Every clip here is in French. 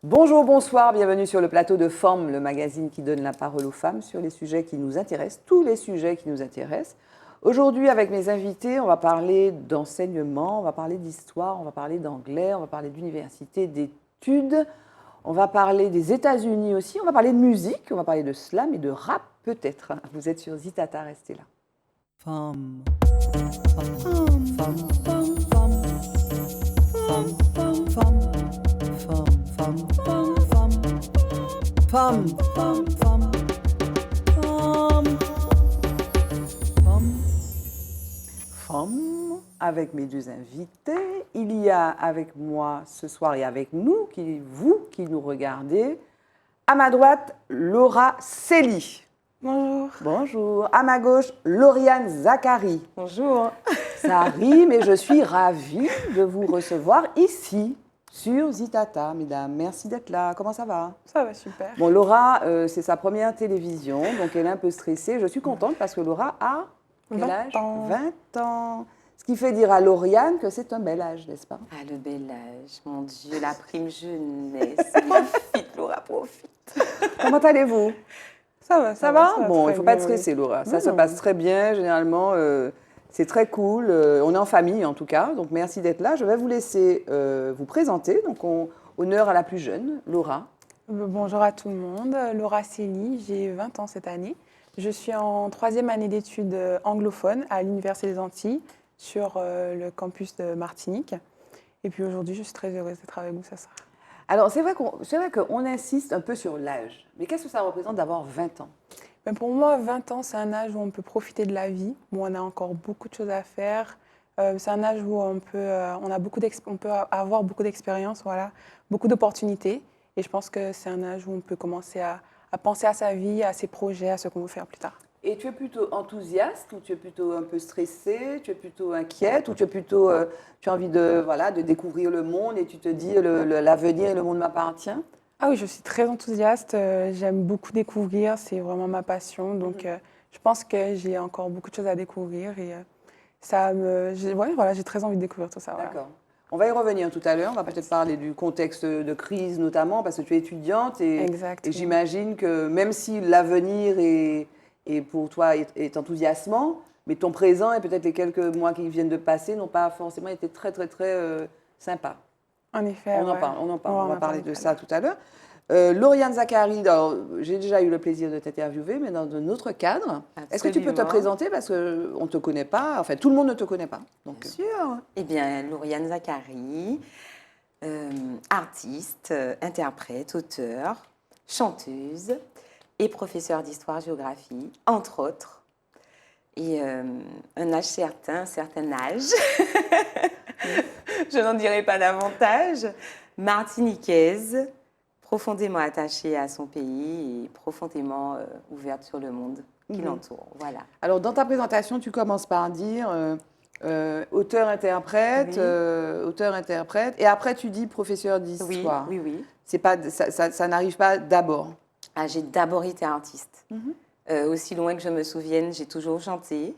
Bonjour, bonsoir, bienvenue sur le plateau de Forme, le magazine qui donne la parole aux femmes sur les sujets qui nous intéressent, tous les sujets qui nous intéressent. Aujourd'hui, avec mes invités, on va parler d'enseignement, on va parler d'histoire, on va parler d'anglais, on va parler d'université, d'études, on va parler des États-Unis aussi, on va parler de musique, on va parler de slam et de rap peut-être. Vous êtes sur Zitata, restez là. Femme. Femme. Femme. Femme. Femme. Femme. Femme. Femme, femme, femme, femme, femme, femme, femme, femme, avec mes deux invités. Il y a avec moi ce soir et avec nous, vous qui nous regardez, à ma droite, Laura Célie. Bonjour. Bonjour. À ma gauche, Lauriane Zacharie. Bonjour. Ça rime et je suis ravie de vous recevoir ici. Sur Zitata, mesdames. Merci d'être là. Comment ça va? Ça va super. Bon, Laura, c'est sa première télévision, donc elle est un peu stressée. Je suis contente parce que Laura a quel 20 âge? ans. 20 ans. Ce qui fait dire à Lauriane que c'est un bel âge, n'est-ce pas? Ah, le bel âge, mon Dieu, la prime jeunesse. Profite, Laura, profite. Comment allez-vous? Ça va, Ça va? Bon, il très ne faut pas être bien, stressé, Laura. Ça Non, se non. passe très bien, généralement. C'est très cool. On est en famille, en tout cas. Donc, merci d'être là. Je vais vous laisser vous présenter. Donc, honneur à la plus jeune, Laura. Bonjour à tout le monde. Laura Célie, j'ai 20 ans cette année. Je suis en 3e année d'études anglophones à l'Université des Antilles sur le campus de Martinique. Et puis aujourd'hui, je suis très heureuse d'être avec vous ce soir. Alors, c'est vrai qu'on insiste un peu sur l'âge. Mais qu'est-ce que ça représente d'avoir 20 ans? Mais pour moi, 20 ans, c'est un âge où on peut profiter de la vie, où on a encore beaucoup de choses à faire. C'est un âge où on peut avoir beaucoup d'expérience, voilà, beaucoup d'opportunités. Et je pense que c'est un âge où on peut commencer à penser à sa vie, à ses projets, à ce qu'on veut faire plus tard. Et tu es plutôt enthousiaste ou tu es plutôt un peu stressée, tu es plutôt inquiète ou tu es plutôt, tu as envie de découvrir le monde et tu te dis l'avenir et le monde m'appartient? Ah oui, je suis très enthousiaste, j'aime beaucoup découvrir, c'est vraiment ma passion. Donc je pense que j'ai encore beaucoup de choses à découvrir et j'ai très envie de découvrir tout ça. Voilà. D'accord. On va y revenir tout à l'heure. On va peut-être parler du contexte de crise notamment parce que tu es étudiante et j'imagine que même si l'avenir est pour toi est enthousiasmant, mais ton présent et peut-être les quelques mois qui viennent de passer n'ont pas forcément été très sympas. En effet, on en parle. On va parler de ça tout à l'heure. Lauriane Zacharie, j'ai déjà eu le plaisir de t'interviewer, mais dans un autre cadre. Absolument. Est-ce que tu peux te présenter parce qu'on ne te connaît pas, enfin tout le monde ne te connaît pas. Donc, Bien sûr. Eh bien, Lauriane Zacharie, artiste, interprète, auteure, chanteuse et professeure d'histoire-géographie, entre autres. Et un âge certain, un certain âge. Je n'en dirai pas davantage. Martiniquaise, profondément attachée à son pays et profondément ouverte sur le monde qui l'entoure. Voilà. Alors, dans ta présentation, tu commences par dire auteur-interprète, auteur-interprète, et après tu dis professeur d'histoire. Oui. C'est pas, ça n'arrive pas d'abord. Ah, j'ai d'abord été artiste. Aussi loin que je me souvienne, j'ai toujours chanté.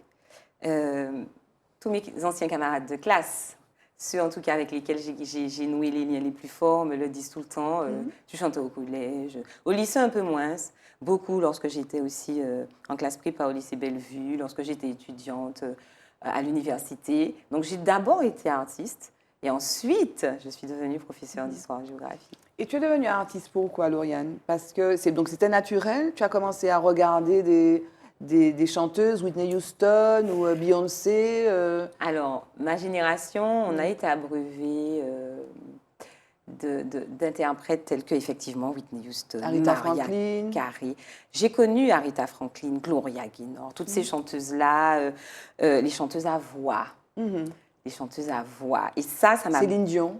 Tous mes anciens camarades de classe, ceux en tout cas avec lesquels j'ai noué les liens les plus forts, me le disent tout le temps. Tu chantais au collège, au lycée un peu moins, beaucoup lorsque j'étais aussi en classe prépa au lycée Bellevue, lorsque j'étais étudiante à l'université. Donc j'ai d'abord été artiste et ensuite je suis devenue professeure d'histoire-géographie. Et tu es devenue artiste pourquoi, Lauriane? Parce que c'était naturel, tu as commencé à regarder des chanteuses, Whitney Houston ou Beyoncé Alors, ma génération, on a été abreuvés d'interprètes tels que, effectivement, Whitney Houston, Aretha Mariah Franklin. Carey. J'ai connu Aretha Franklin, Gloria Gaynor, toutes ces chanteuses-là, les chanteuses à voix. Les chanteuses à voix. Et ça m'a... Céline Dion.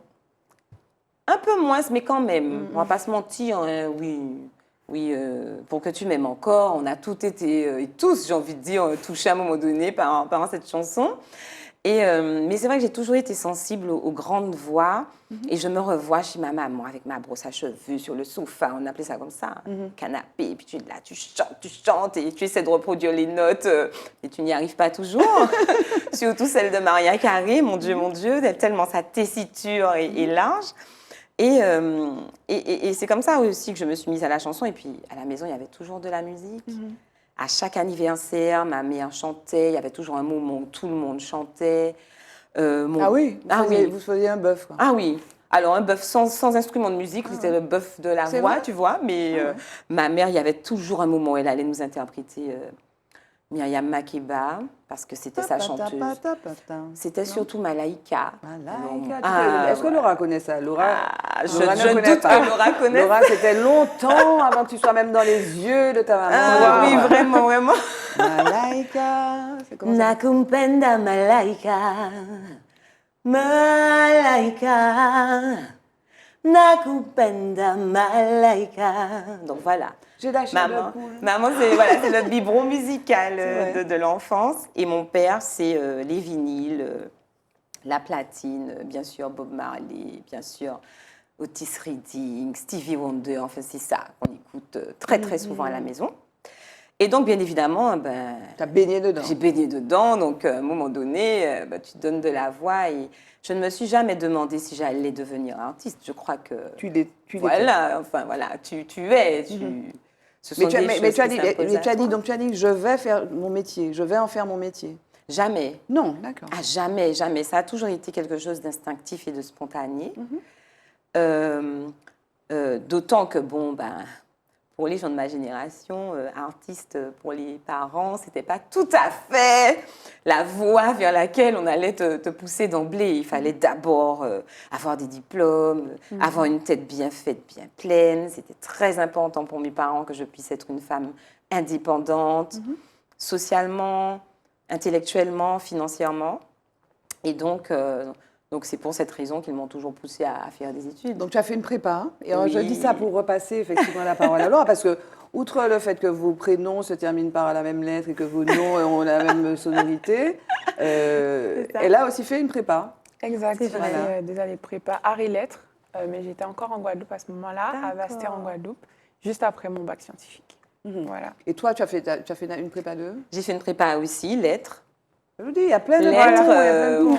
Un peu moins, mais quand même. On va pas se mentir, hein, oui, pour que tu m'aimes encore, on a toutes été, et tous, j'ai envie de dire, touchés à un moment donné par cette chanson. Mais c'est vrai que j'ai toujours été sensible aux grandes voix. Et je me revois chez ma maman avec ma brosse à cheveux sur le sofa, on appelait ça comme ça, canapé. Et puis tu es là, tu chantes et tu essaies de reproduire les notes et tu n'y arrives pas toujours. Surtout celle de Mariah Carey, mon Dieu, tellement sa tessiture est large. Et c'est comme ça aussi que je me suis mise à la chanson. Et puis, à la maison, il y avait toujours de la musique. À chaque anniversaire, ma mère chantait. Il y avait toujours un moment où tout le monde chantait. Ah oui, oui. Vous faisiez un bœuf, quoi. Ah oui. Alors, un bœuf sans instrument de musique, c'était le bœuf de la C'est voix, vrai tu vois. Mais ma mère, il y avait toujours un moment où elle allait nous interpréter Myriam Makeba, parce que c'était sa chanteuse. C'était surtout Malaika. Malaika. Est-ce que Laura connaît ça? Laura, Je Laura ne connaît doute pas. que Laura connaisse. Laura, c'était longtemps avant que tu sois même dans les yeux de ta maman. Ah oui, vraiment, vraiment. Malaika. C'est comment ça? Nakupenda Malaika. Malaika. Nakupenda Malaika. Donc voilà. J'ai la chair de Maman, poule. maman c'est le biberon musical vrai. de l'enfance. Et mon père, c'est les vinyles, la platine, bien sûr Bob Marley, bien sûr Otis Redding, Stevie Wonder. Enfin, c'est ça qu'on écoute très, très souvent à la maison. Et donc, bien évidemment, Tu as baigné dedans. j'ai baigné dedans. Donc, à un moment donné, tu donnes de la voix. Et je ne me suis jamais demandé si j'allais devenir artiste. Je crois que... Tu l'étais. Voilà, enfin voilà, tu es. Ce sont des choses Mais tu as qui dit, s'imposent à toi. donc tu as dit, je vais faire mon métier, je vais en faire mon métier. Jamais. Non, d'accord. Ah, jamais, jamais. Ça a toujours été quelque chose d'instinctif et de spontané. D'autant que, bon, pour les gens de ma génération, artiste pour les parents, c'était pas tout à fait la voie vers laquelle on allait te pousser d'emblée. Il fallait d'abord avoir des diplômes, avoir une tête bien faite, bien pleine. C'était très important pour mes parents que je puisse être une femme indépendante, socialement, intellectuellement, financièrement. Et donc c'est pour cette raison qu'ils m'ont toujours poussée à faire des études. Donc tu as fait une prépa. Et alors, Oui. je dis ça pour repasser effectivement la parole à Laura, parce que, outre le fait que vos prénoms se terminent par la même lettre et que vos noms ont la même sonorité, elle a aussi fait une prépa. Exact. J'ai C'est vrai. fait des années de prépa art et lettres, mais j'étais encore en Guadeloupe à ce moment-là, à Basse-Terre en Guadeloupe, juste après mon bac scientifique. Voilà. Et toi, tu as fait une prépa de... J'ai fait une prépa aussi, lettres. Je vous dis, il y a plein de Lettres, il y a plein de noms.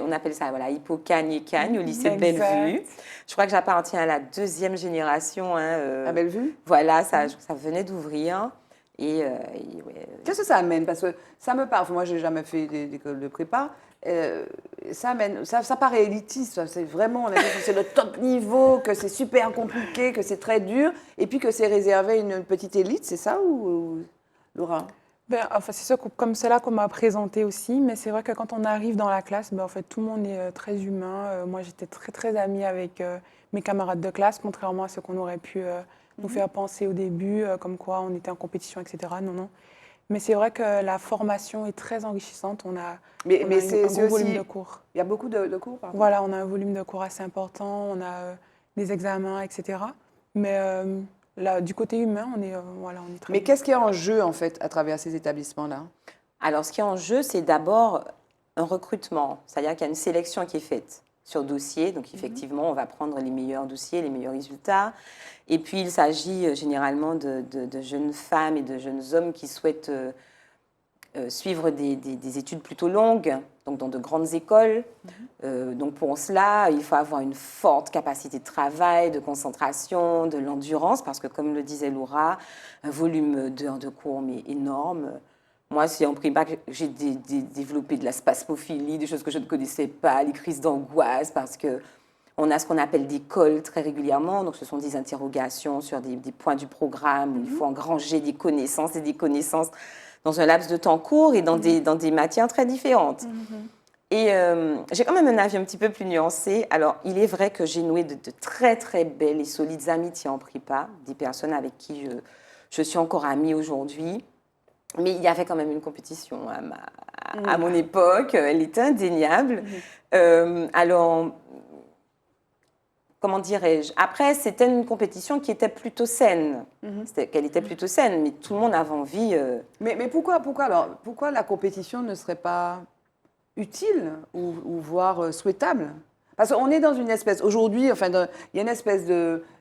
on appelle ça voilà, Hippocagne et Cagne au lycée Exact. Bellevue. Je crois que j'appartiens à la deuxième génération. À Bellevue. Voilà, ça venait d'ouvrir. Et ouais, Qu'est-ce que ça amène? Parce que ça me parle. Moi, j'ai jamais fait d'école de prépa. Ça amène, ça paraît élitiste. C'est vraiment, on a l'impression que c'est le top niveau, que c'est super compliqué, que c'est très dur, et puis que c'est réservé à une petite élite. C'est ça ou Laura? Enfin, c'est ça, comme c'est là qu'on m'a présenté aussi, mais c'est vrai que quand on arrive dans la classe, en fait, tout le monde est très humain. Moi, j'étais très, très amie avec mes camarades de classe, contrairement à ce qu'on aurait pu nous faire penser au début, comme quoi on était en compétition, etc. Non, non. Mais c'est vrai que la formation est très enrichissante. On a un gros volume de cours. Il y a beaucoup de cours, pardon. Voilà, on a un volume de cours assez important, on a des examens, etc. Mais là, du côté humain, on est très Mais bien. qu'est-ce qui est en jeu, en fait, à travers ces établissements-là? Alors, ce qui est en jeu, c'est d'abord un recrutement. C'est-à-dire qu'il y a une sélection qui est faite sur dossier. Donc, effectivement, on va prendre les meilleurs dossiers, les meilleurs résultats. Et puis, il s'agit généralement de jeunes femmes et de jeunes hommes qui souhaitent suivre des études plutôt longues, donc dans de grandes écoles. Donc, pour cela, il faut avoir une forte capacité de travail, de concentration, de l'endurance, parce que, comme le disait Laura, un volume d'heures de cours mais énorme. Moi, c'est en prépa que j'ai développé de la spasmophilie, des choses que je ne connaissais pas, les crises d'angoisse, parce qu'on a ce qu'on appelle des cols très régulièrement. Donc, ce sont des interrogations sur des points du programme où il faut engranger des connaissances et des connaissances dans un laps de temps court et dans des matières très différentes. Et j'ai quand même un avis un petit peu plus nuancé. Alors, il est vrai que j'ai noué de très, très belles et solides amitiés en prépa, des personnes avec qui je suis encore amie aujourd'hui. Mais il y avait quand même une compétition à mon époque, elle était indéniable. Alors, comment dirais-je? Après, c'était une compétition qui était plutôt saine. Qu'elle était plutôt saine, mais tout le monde avait envie. Mais pourquoi la compétition ne serait pas utile ou voire souhaitable? Parce qu'on est dans une espèce, aujourd'hui, enfin, il y a une espèce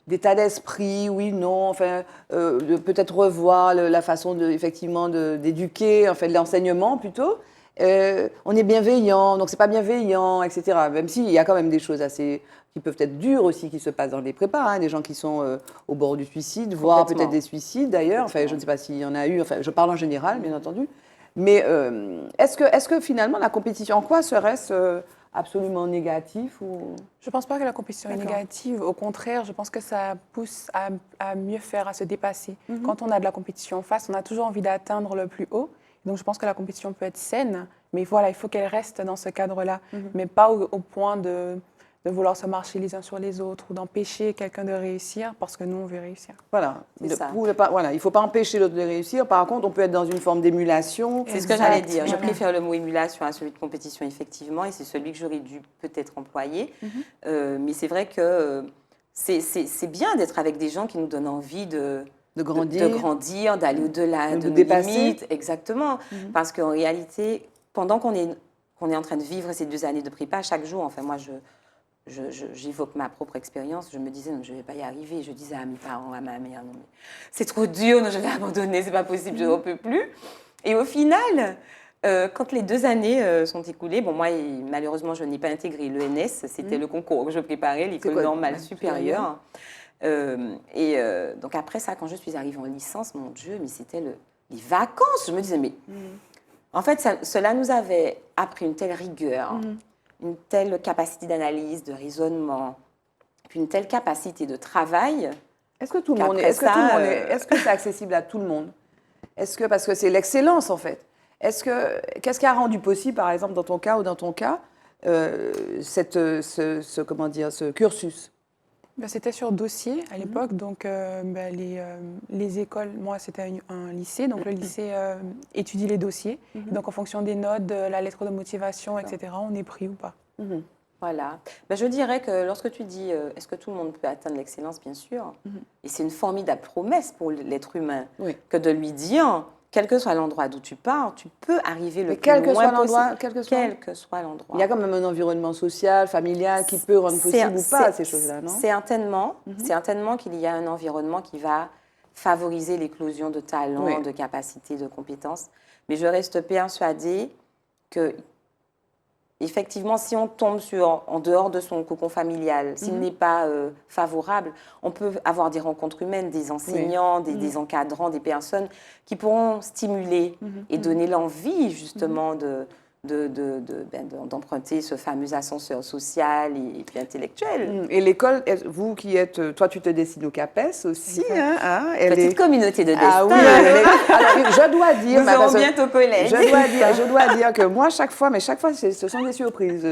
d'état d'esprit, oui, non, enfin, de peut-être revoir la façon effectivement d'éduquer, enfin, de l'enseignement plutôt. on est bienveillant, donc c'est pas bienveillant, etc. Même s'il y a quand même des choses assez qui peuvent être dures aussi qui se passent dans les prépas, hein, des gens qui sont au bord du suicide, voire peut-être des suicides d'ailleurs. Enfin, je ne sais pas s'il y en a eu. Enfin, je parle en général, bien entendu. Mais est-ce que finalement la compétition, en quoi serait-ce absolument négatif ou... Je ne pense pas que la compétition est négative. Au contraire, je pense que ça pousse à mieux faire, à se dépasser. Quand on a de la compétition en face, on a toujours envie d'atteindre le plus haut. Donc, je pense que la compétition peut être saine, mais voilà, il faut qu'elle reste dans ce cadre-là, mais pas au point de vouloir se marcher les uns sur les autres ou d'empêcher quelqu'un de réussir parce que nous, on veut réussir. Voilà. Voilà, il ne faut pas empêcher l'autre de réussir. Par contre, on peut être dans une forme d'émulation. C'est ce que j'allais dire. Je préfère le mot émulation à celui de compétition, effectivement, et c'est celui que j'aurais dû peut-être employer. Mais c'est vrai que c'est bien d'être avec des gens qui nous donnent envie de grandir, d'aller au-delà de nos limites. Exactement. Parce qu'en réalité, pendant qu'on est en train de vivre ces 2 années de prépa, chaque jour, enfin moi, j'évoque ma propre expérience, je me disais, non, je ne vais pas y arriver. Je disais à mes parents, à ma mère, non, mais c'est trop dur, non, je vais abandonner, c'est pas possible, je n'en peux plus. Et au final, quand les 2 années sont écoulées, bon, moi, malheureusement, je n'ai pas intégré l'ENS, c'était le concours que je préparais, l'école normale supérieure. Donc après ça, quand je suis arrivée en licence, mon Dieu, mais c'était les vacances. Je me disais, mais en fait, cela nous avait appris une telle rigueur, une telle capacité d'analyse, de raisonnement, puis une telle capacité de travail. Est-ce que tout le monde est-ce que c'est accessible à tout le monde? Est-ce que parce que c'est l'excellence en fait. Qu'est-ce qui a rendu possible, par exemple, dans ton cas ou dans ton cas, ce cursus? C'était sur dossier à l'époque, donc les écoles, moi c'était un lycée, donc le lycée étudie les dossiers, donc en fonction des notes, de la lettre de motivation, etc., on est pris ou pas. Voilà. Je dirais que lorsque tu dis est-ce que tout le monde peut atteindre l'excellence, bien sûr, et c'est une formidable promesse pour l'être humain que de lui dire, quel que soit l'endroit d'où tu pars, tu peux arriver le plus loin possible. Quel que soit l'endroit. Il y a quand même un environnement social, familial qui peut rendre possible ou pas ces choses-là, non? Certainement qu'il y a un environnement qui va favoriser l'éclosion de talents, de capacités, de compétences. Mais je reste persuadée que, effectivement, si on tombe en dehors de son cocon familial, s'il n'est pas favorable, on peut avoir des rencontres humaines, des enseignants, des encadrants, des personnes qui pourront stimuler et donner l'envie, justement, d'emprunter ce fameux ascenseur social et puis intellectuel. Et l'école, vous qui êtes, toi tu te dessines au CAPES aussi, petite communauté de destin. Ah oui, alors, je dois dire, nous serons bientôt collègues. Je dois dire que moi chaque fois, ce sont des surprises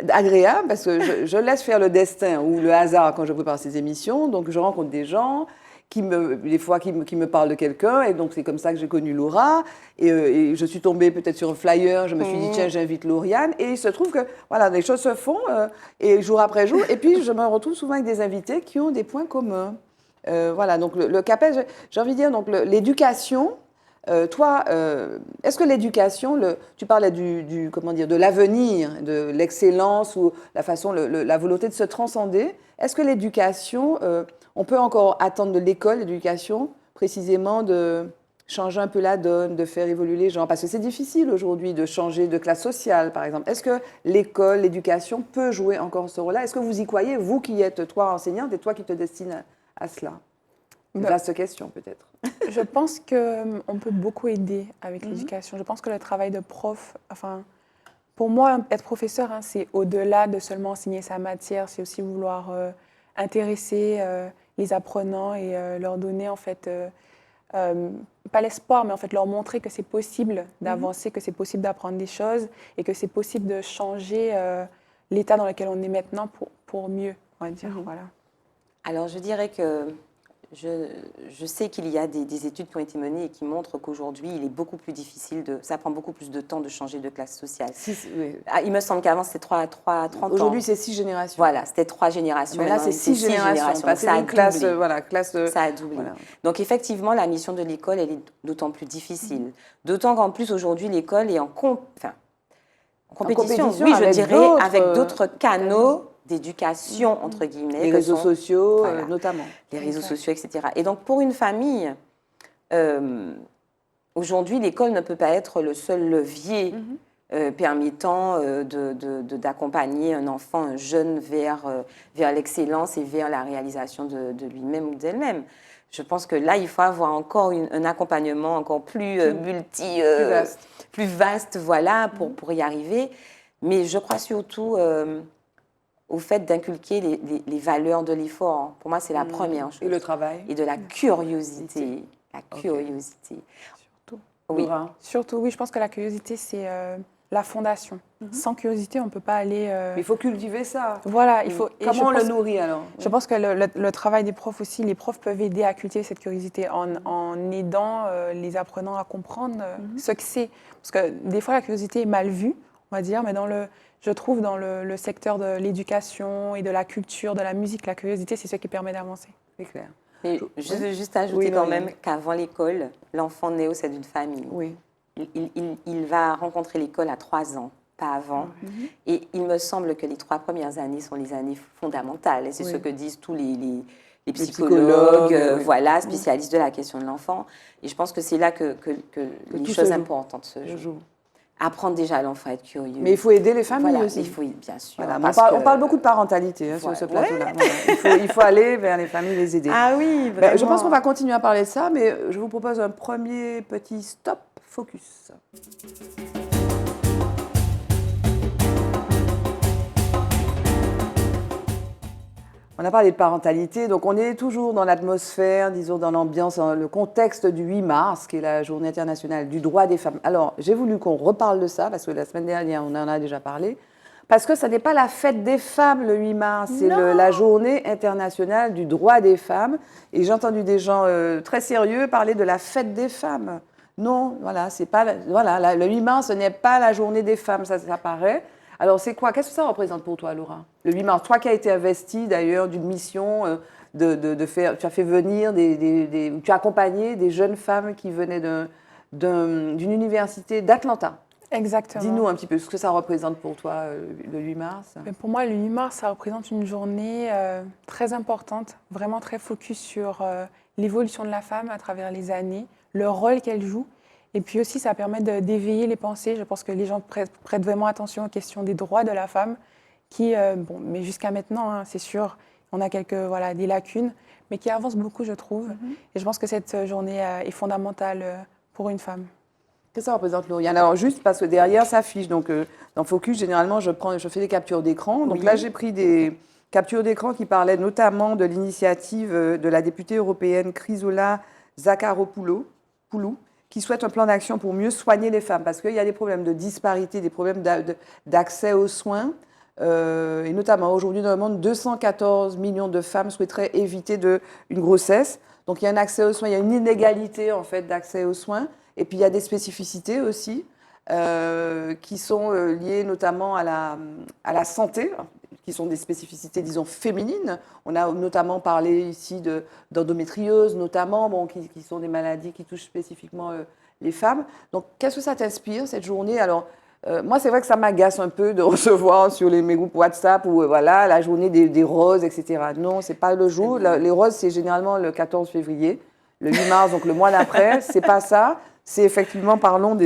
agréables parce que je laisse faire le destin ou le hasard quand je prépare ces émissions, donc je rencontre des gens qui me parle de quelqu'un, et donc c'est comme ça que j'ai connu Laura, et je suis tombée peut-être sur un flyer, je me suis dit tiens, j'invite Lauriane, et il se trouve que voilà, les choses se font, et jour après jour, et puis je me retrouve souvent avec des invités qui ont des points communs. Voilà, donc le CAPES, j'ai envie de dire, donc l'éducation, toi, est-ce que l'éducation, tu parlais de l'avenir, de l'excellence, ou la façon, la volonté de se transcender, est-ce que l'éducation, on peut encore attendre de l'école, l'éducation, précisément de changer un peu la donne, de faire évoluer les gens? Parce que c'est difficile aujourd'hui de changer de classe sociale, par exemple. Est-ce que l'école, l'éducation peut jouer encore ce rôle-là? Est-ce que vous y croyez, vous qui êtes, toi, enseignante, et toi qui te destines à cela? Vaste question, peut-être. Je pense qu'on peut beaucoup aider avec l'éducation. Je pense que le travail de prof, pour moi, être professeur, c'est au-delà de seulement enseigner sa matière, c'est aussi vouloir intéresser les apprenants et leur donner, en fait, pas l'espoir, mais en fait leur montrer que c'est possible d'avancer, que c'est possible d'apprendre des choses et que c'est possible de changer l'état dans lequel on est maintenant pour mieux, on va dire. Voilà. Alors, je dirais que je sais qu'il y a des études qui ont été menées et qui montrent qu'aujourd'hui, il est beaucoup plus difficile, ça prend beaucoup plus de temps de changer de classe sociale. Il me semble qu'avant, c'était 30 ans. Aujourd'hui, c'est 6 générations. Voilà, c'était 3 générations. Mais là, c'est 6 générations. Passer d'une classe, ça a doublé. Voilà. Donc, effectivement, la mission de l'école, elle est d'autant plus difficile. D'autant qu'en plus, aujourd'hui, l'école est en compétition, oui, je dirais, avec d'autres canaux d'éducation, entre guillemets. Les réseaux sociaux, notamment. Les réseaux sociaux, etc. Et donc, pour une famille, aujourd'hui, l'école ne peut pas être le seul levier permettant d'accompagner un enfant, un jeune vers l'excellence et vers la réalisation de lui-même ou d'elle-même. Je pense que là, il faut avoir encore un accompagnement encore plus plus vaste, voilà, pour y arriver. Mais je crois surtout au fait d'inculquer les valeurs de l'effort. Pour moi, c'est la première chose. Et le travail. Et de la curiosité. La curiosité. Surtout. Oui. Surtout, oui, je pense que la curiosité, c'est la fondation. Sans curiosité, on ne peut pas aller... Mais il faut cultiver ça. Voilà, il faut... Comment on le nourrit alors? Je pense que le travail des profs aussi, les profs peuvent aider à cultiver cette curiosité en aidant les apprenants à comprendre ce que c'est. Parce que des fois, la curiosité est mal vue, on va dire, mais je trouve dans le secteur de l'éducation et de la culture, de la musique, la curiosité, c'est ce qui permet d'avancer. C'est clair. Mais je veux juste ajouter quand même qu'avant l'école, l'enfant naît au sein d'une famille. Oui. Il va rencontrer l'école à 3 ans, pas avant. Et il me semble que les 3 premières années sont les années fondamentales. Et c'est ce que disent tous les psychologues, voilà, spécialistes de la question de l'enfant. Et je pense que c'est là que les choses importantes se jouent. Apprendre déjà à l'enfant à être curieux. Mais il faut aider les familles aussi. Il faut, bien sûr. Voilà, on parle beaucoup de parentalité sur ce plateau-là. Voilà. Il faut aller vers les familles, les aider. Ah oui, vraiment. Je pense qu'on va continuer à parler de ça, mais je vous propose un premier petit stop focus. On a parlé de parentalité, donc on est toujours dans l'atmosphère, disons dans l'ambiance, dans le contexte du 8 mars, qui est la journée internationale du droit des femmes. Alors, j'ai voulu qu'on reparle de ça, parce que la semaine dernière, on en a déjà parlé, parce que ce n'est pas la fête des femmes le 8 mars, c'est la journée internationale du droit des femmes. Et j'ai entendu des gens très sérieux parler de la fête des femmes. Non, voilà, c'est pas, voilà, le 8 mars, ce n'est pas la journée des femmes, ça paraît. Alors, c'est quoi? Qu'est-ce que ça représente pour toi, Laura? Le 8 mars, toi qui as été investie d'ailleurs d'une mission de faire, tu as fait venir tu as accompagné des jeunes femmes qui venaient d'une université d'Atlanta. Exactement. Dis-nous un petit peu ce que ça représente pour toi, le 8 mars. Pour moi, le 8 mars, ça représente une journée très importante, vraiment très focus sur l'évolution de la femme à travers les années, le rôle qu'elle joue. Et puis aussi, ça permet d'éveiller les pensées. Je pense que les gens prêtent vraiment attention aux questions des droits de la femme, qui, mais jusqu'à maintenant, hein, c'est sûr, on a des lacunes, mais qui avancent beaucoup, je trouve. Et je pense que cette journée est fondamentale pour une femme. Qu'est-ce que ça représente, Lauriane? Alors, juste parce que derrière s'affiche, donc dans Focus, généralement, je fais des captures d'écran. Donc là, j'ai pris des captures d'écran qui parlaient notamment de l'initiative de la députée européenne Chrysoula Zakharopoulou, qui souhaite un plan d'action pour mieux soigner les femmes, parce qu'il y a des problèmes de disparité, des problèmes d'accès aux soins, et notamment aujourd'hui dans le monde, 214 millions de femmes souhaiteraient éviter une grossesse. Donc il y a un accès aux soins, il y a une inégalité en fait d'accès aux soins, et puis il y a des spécificités aussi qui sont liées notamment à la santé, qui sont des spécificités, disons, féminines. On a notamment parlé ici d'endométriose, notamment, qui sont des maladies qui touchent spécifiquement les femmes. Donc, qu'est-ce que ça t'inspire, cette journée? Alors, moi, c'est vrai que ça m'agace un peu de recevoir sur mes groupes WhatsApp où, voilà, la journée des roses, etc. Non, ce n'est pas le jour. Les roses, c'est généralement le 14 février. Le 8 mars, donc le mois d'après, c'est pas ça. C'est effectivement, parlons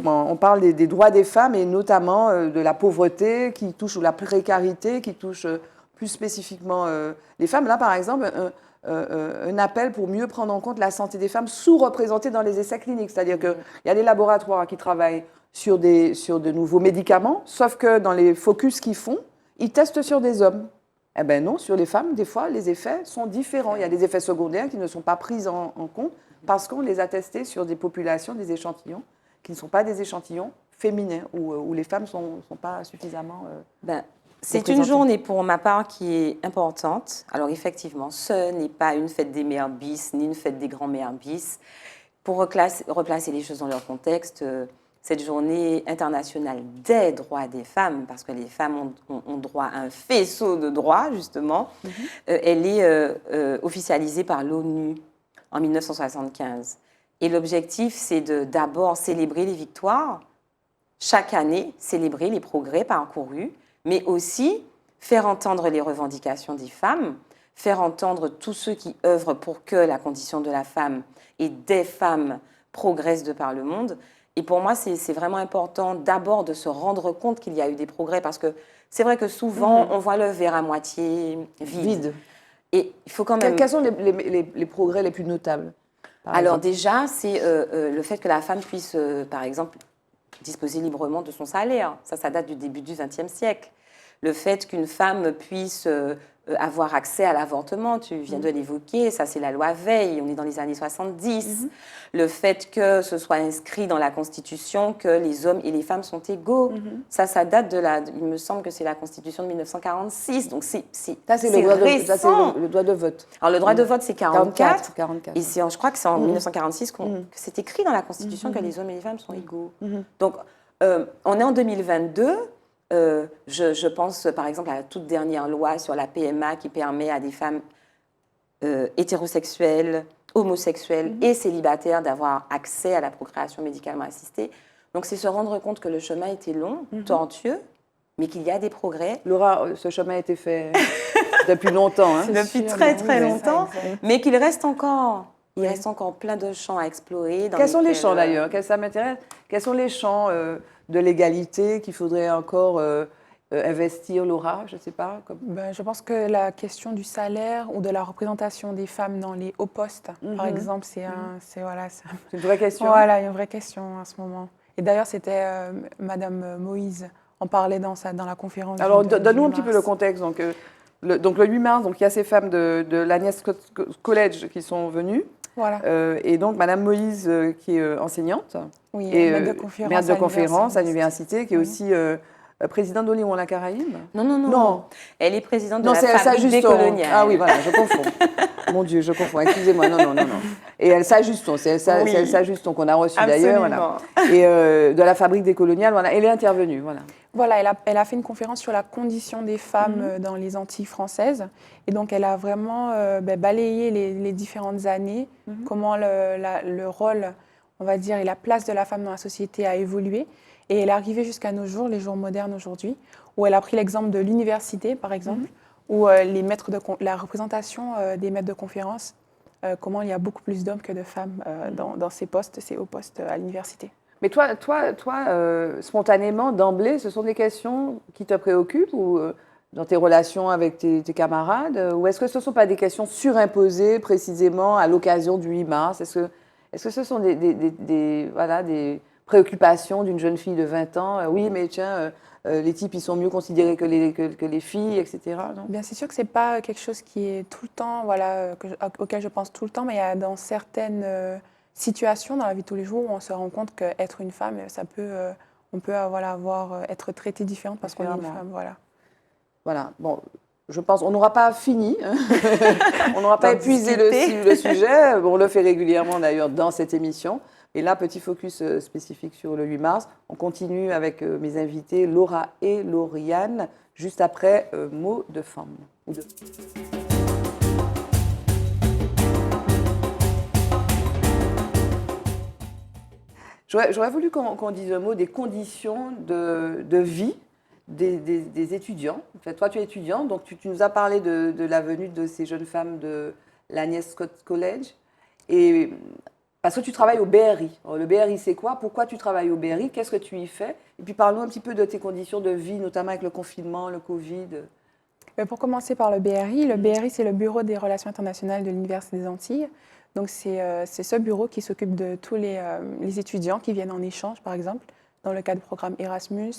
on parle des droits des femmes et notamment de la pauvreté qui touche, ou la précarité qui touche plus spécifiquement les femmes. Là, par exemple, un appel pour mieux prendre en compte la santé des femmes sous-représentées dans les essais cliniques. C'est-à-dire qu'il y a des laboratoires qui travaillent sur de nouveaux médicaments, sauf que dans les focus qu'ils font, ils testent sur des hommes. Eh bien non, sur les femmes, des fois, les effets sont différents. Il y a des effets secondaires qui ne sont pas pris en compte parce qu'on les a testés sur des populations, des échantillons, qui ne sont pas des échantillons féminins, où les femmes ne sont pas suffisamment c'est une journée, pour ma part, qui est importante. Alors, effectivement, ce n'est pas une fête des mères bis, ni une fête des grands-mères bis. Pour replacer les choses dans leur contexte, cette journée internationale des droits des femmes, parce que les femmes ont droit à un faisceau de droits, justement, elle est officialisée par l'ONU en 1975. Et l'objectif, c'est d'abord célébrer les victoires, chaque année, célébrer les progrès parcourus, mais aussi faire entendre les revendications des femmes, faire entendre tous ceux qui œuvrent pour que la condition de la femme et des femmes progressent de par le monde. Et pour moi, c'est vraiment important d'abord de se rendre compte qu'il y a eu des progrès parce que c'est vrai que souvent, on voit le verre à moitié vide. Et il faut quand même... Quels sont les progrès les plus notables? Alors déjà, c'est le fait que la femme puisse, par exemple, disposer librement de son salaire. Ça date du début du XXe siècle. Le fait qu'une femme puisse avoir accès à l'avortement, tu viens de l'évoquer, ça c'est la loi Veil, on est dans les années 70. Le fait que ce soit inscrit dans la Constitution que les hommes et les femmes sont égaux, ça date il me semble que c'est la Constitution de 1946, donc c'est le droit de vote. Alors le droit de vote c'est 44, 44. Et je crois que c'est en 1946 que c'est écrit dans la Constitution que les hommes et les femmes sont égaux. Donc on est en 2022. Je pense par exemple à la toute dernière loi sur la PMA qui permet à des femmes hétérosexuelles, homosexuelles et célibataires d'avoir accès à la procréation médicalement assistée. Donc c'est se rendre compte que le chemin était long, tortueux, mais qu'il y a des progrès. Laura, ce chemin a été fait depuis longtemps. Hein. Depuis très longtemps, mais qu'il reste encore... Il reste encore plein de champs à explorer. Quels sont les champs d'ailleurs? Ça m'intéresse. Quels sont les champs de l'égalité qu'il faudrait encore investir, Laura? Je ne sais pas. Je pense que la question du salaire ou de la représentation des femmes dans les hauts postes, par exemple, c'est une vraie question. Voilà, une vraie question à ce moment. Et d'ailleurs, c'était Madame Moïse en parlait dans la conférence. Alors, donne-nous un petit peu le contexte. Donc le 8 mars, il y a ces femmes de l'Agnès College qui sont venues. Voilà. Et donc, Madame Moïse, qui est enseignante, oui, et maître de conférence à l'université, qui est aussi présidente d'Oléron-la-Caraïbe. Non. Elle est présidente de la fabrique décoloniale. Ah oui, voilà, je confonds. Mon Dieu, je confonds. Excusez-moi, non. Et elle s'ajuste, c'est elle s'ajuste, qu'on a reçu d'ailleurs. Voilà. Et de la fabrique décoloniale, voilà, elle est intervenue. Voilà, elle a fait une conférence sur la condition des femmes dans les Antilles françaises. Et donc, elle a vraiment balayé les différentes années, comment le rôle, on va dire, et la place de la femme dans la société a évolué. Et elle est arrivée jusqu'à nos jours, les jours modernes aujourd'hui, où elle a pris l'exemple de l'université, par exemple, où la représentation des maîtres de conférence, comment il y a beaucoup plus d'hommes que de femmes dans ces hauts postes à l'université. Mais toi, spontanément, d'emblée, ce sont des questions qui te préoccupent ou dans tes relations avec tes camarades? Ou est-ce que ce ne sont pas des questions surimposées précisément à l'occasion du 8 mars? Est-ce que ce sont des préoccupations d'une jeune fille de 20 ans? Oui, mais tiens, les types, ils sont mieux considérés que les filles, etc. Non? Bien, c'est sûr que ce n'est pas quelque chose qui est tout le temps, auquel je pense tout le temps, mais il y a dans certaines... situation dans la vie de tous les jours où on se rend compte qu'être une femme, on peut être traité différente parce qu'on est une femme. Voilà. Bon, je pense on n'aura pas fini, hein. On n'aura pas épuisé le sujet. On le fait régulièrement d'ailleurs dans cette émission. Et là, petit focus spécifique sur le 8 mars. On continue avec mes invités Laura et Lauriane, juste après Mots de femme. J'aurais voulu qu'on dise un mot des conditions de vie des étudiants. En fait, toi, tu es étudiante, donc tu nous as parlé de la venue de ces jeunes femmes de l'Agnès College. Et parce que tu travailles au BRI. Alors, le BRI, c'est quoi? Pourquoi tu travailles au BRI? Qu'est-ce que tu y fais? Et puis, parle-nous un petit peu de tes conditions de vie, notamment avec le confinement, le Covid. Pour commencer par le BRI, c'est le Bureau des Relations internationales de l'Université des Antilles. Donc, c'est ce bureau qui s'occupe de tous les étudiants qui viennent en échange, par exemple, dans le cadre du programme Erasmus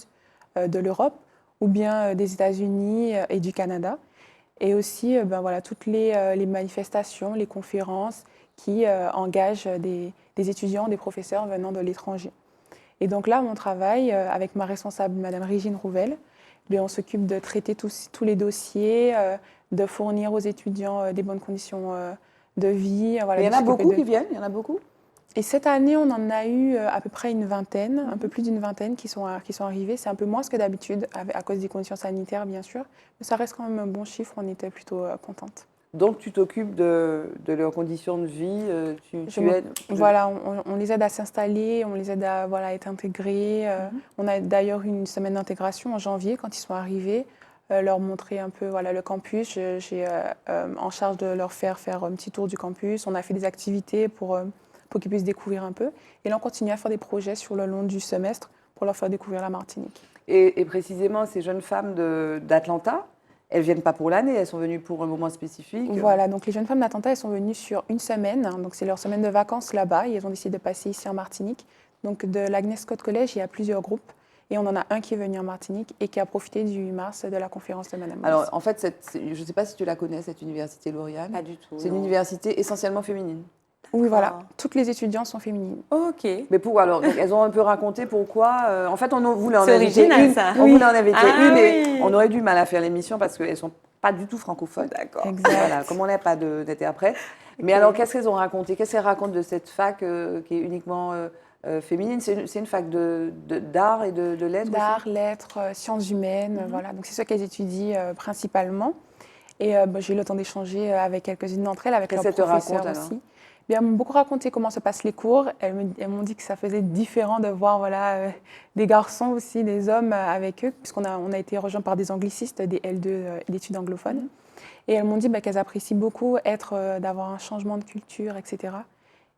de l'Europe ou bien des États-Unis et du Canada. Et aussi, toutes les manifestations, les conférences qui engagent des étudiants, des professeurs venant de l'étranger. Et donc là, mon travail, avec ma responsable, Madame Régine Rouvel, on s'occupe de traiter tous les dossiers, de fournir aux étudiants des bonnes conditions de vie. Il y en a beaucoup qui viennent, il y en a beaucoup. Et cette année, on en a eu à peu près une vingtaine, un peu plus d'une vingtaine qui sont arrivés. C'est un peu moins que d'habitude, à cause des conditions sanitaires, bien sûr. Mais ça reste quand même un bon chiffre, on était plutôt contente. Donc, tu t'occupes de leurs conditions de vie, tu aides. Voilà, on les aide à s'installer, on les aide à être intégrés. On a d'ailleurs une semaine d'intégration en janvier, quand ils sont arrivés. Leur montrer un peu le campus. J'ai en charge de leur faire un petit tour du campus. On a fait des activités pour pour qu'ils puissent découvrir un peu. Et là, on continue à faire des projets sur le long du semestre pour leur faire découvrir la Martinique. Et précisément, ces jeunes femmes d'Atlanta, elles ne viennent pas pour l'année, elles sont venues pour un moment spécifique. Voilà, donc les jeunes femmes d'Atlanta, elles sont venues sur une semaine. Donc c'est leur semaine de vacances là-bas. Et elles ont décidé de passer ici en Martinique. Donc de l'Agnes Scott College, il y a plusieurs groupes. Et on en a un qui est venu en Martinique et qui a profité du 8 mars de la conférence de Madame Alors, Maurice. en fait, je ne sais pas si tu la connais, cette université, Lauriane. Pas du tout. C'est une non. université essentiellement féminine. Oui, voilà. Toutes les étudiantes sont féminines. Ok. Mais pourquoi alors? Donc, elles ont un peu raconté pourquoi. En fait, on voulait en C'est inviter original, une. ça. On Oui. voulait en inviter Ah une et oui. on aurait du mal à faire l'émission parce qu'elles ne sont pas du tout francophones. D'accord. Exact. Voilà, comme on n'a pas d'interprète. Mais alors, qu'est-ce qu'elles ont raconté? Qu'est-ce qu'elles racontent de cette fac qui est uniquement féminine? C'est une fac d'art et de lettres aussi. D'art, lettres, sciences humaines, voilà. Donc c'est ça qu'elles étudient principalement. Et j'ai eu le temps d'échanger avec quelques-unes d'entre elles, avec leurs Qu'est-ce qu'elles te professeurs racontent, aussi. Bien, elles m'ont beaucoup raconté comment se passent les cours. Elles m'ont dit que ça faisait différent de voir des garçons aussi, des hommes avec eux, puisqu'on a été rejoints par des anglicistes, des L2 d'études anglophones. Et elles m'ont dit qu'elles apprécient beaucoup d'avoir un changement de culture, etc.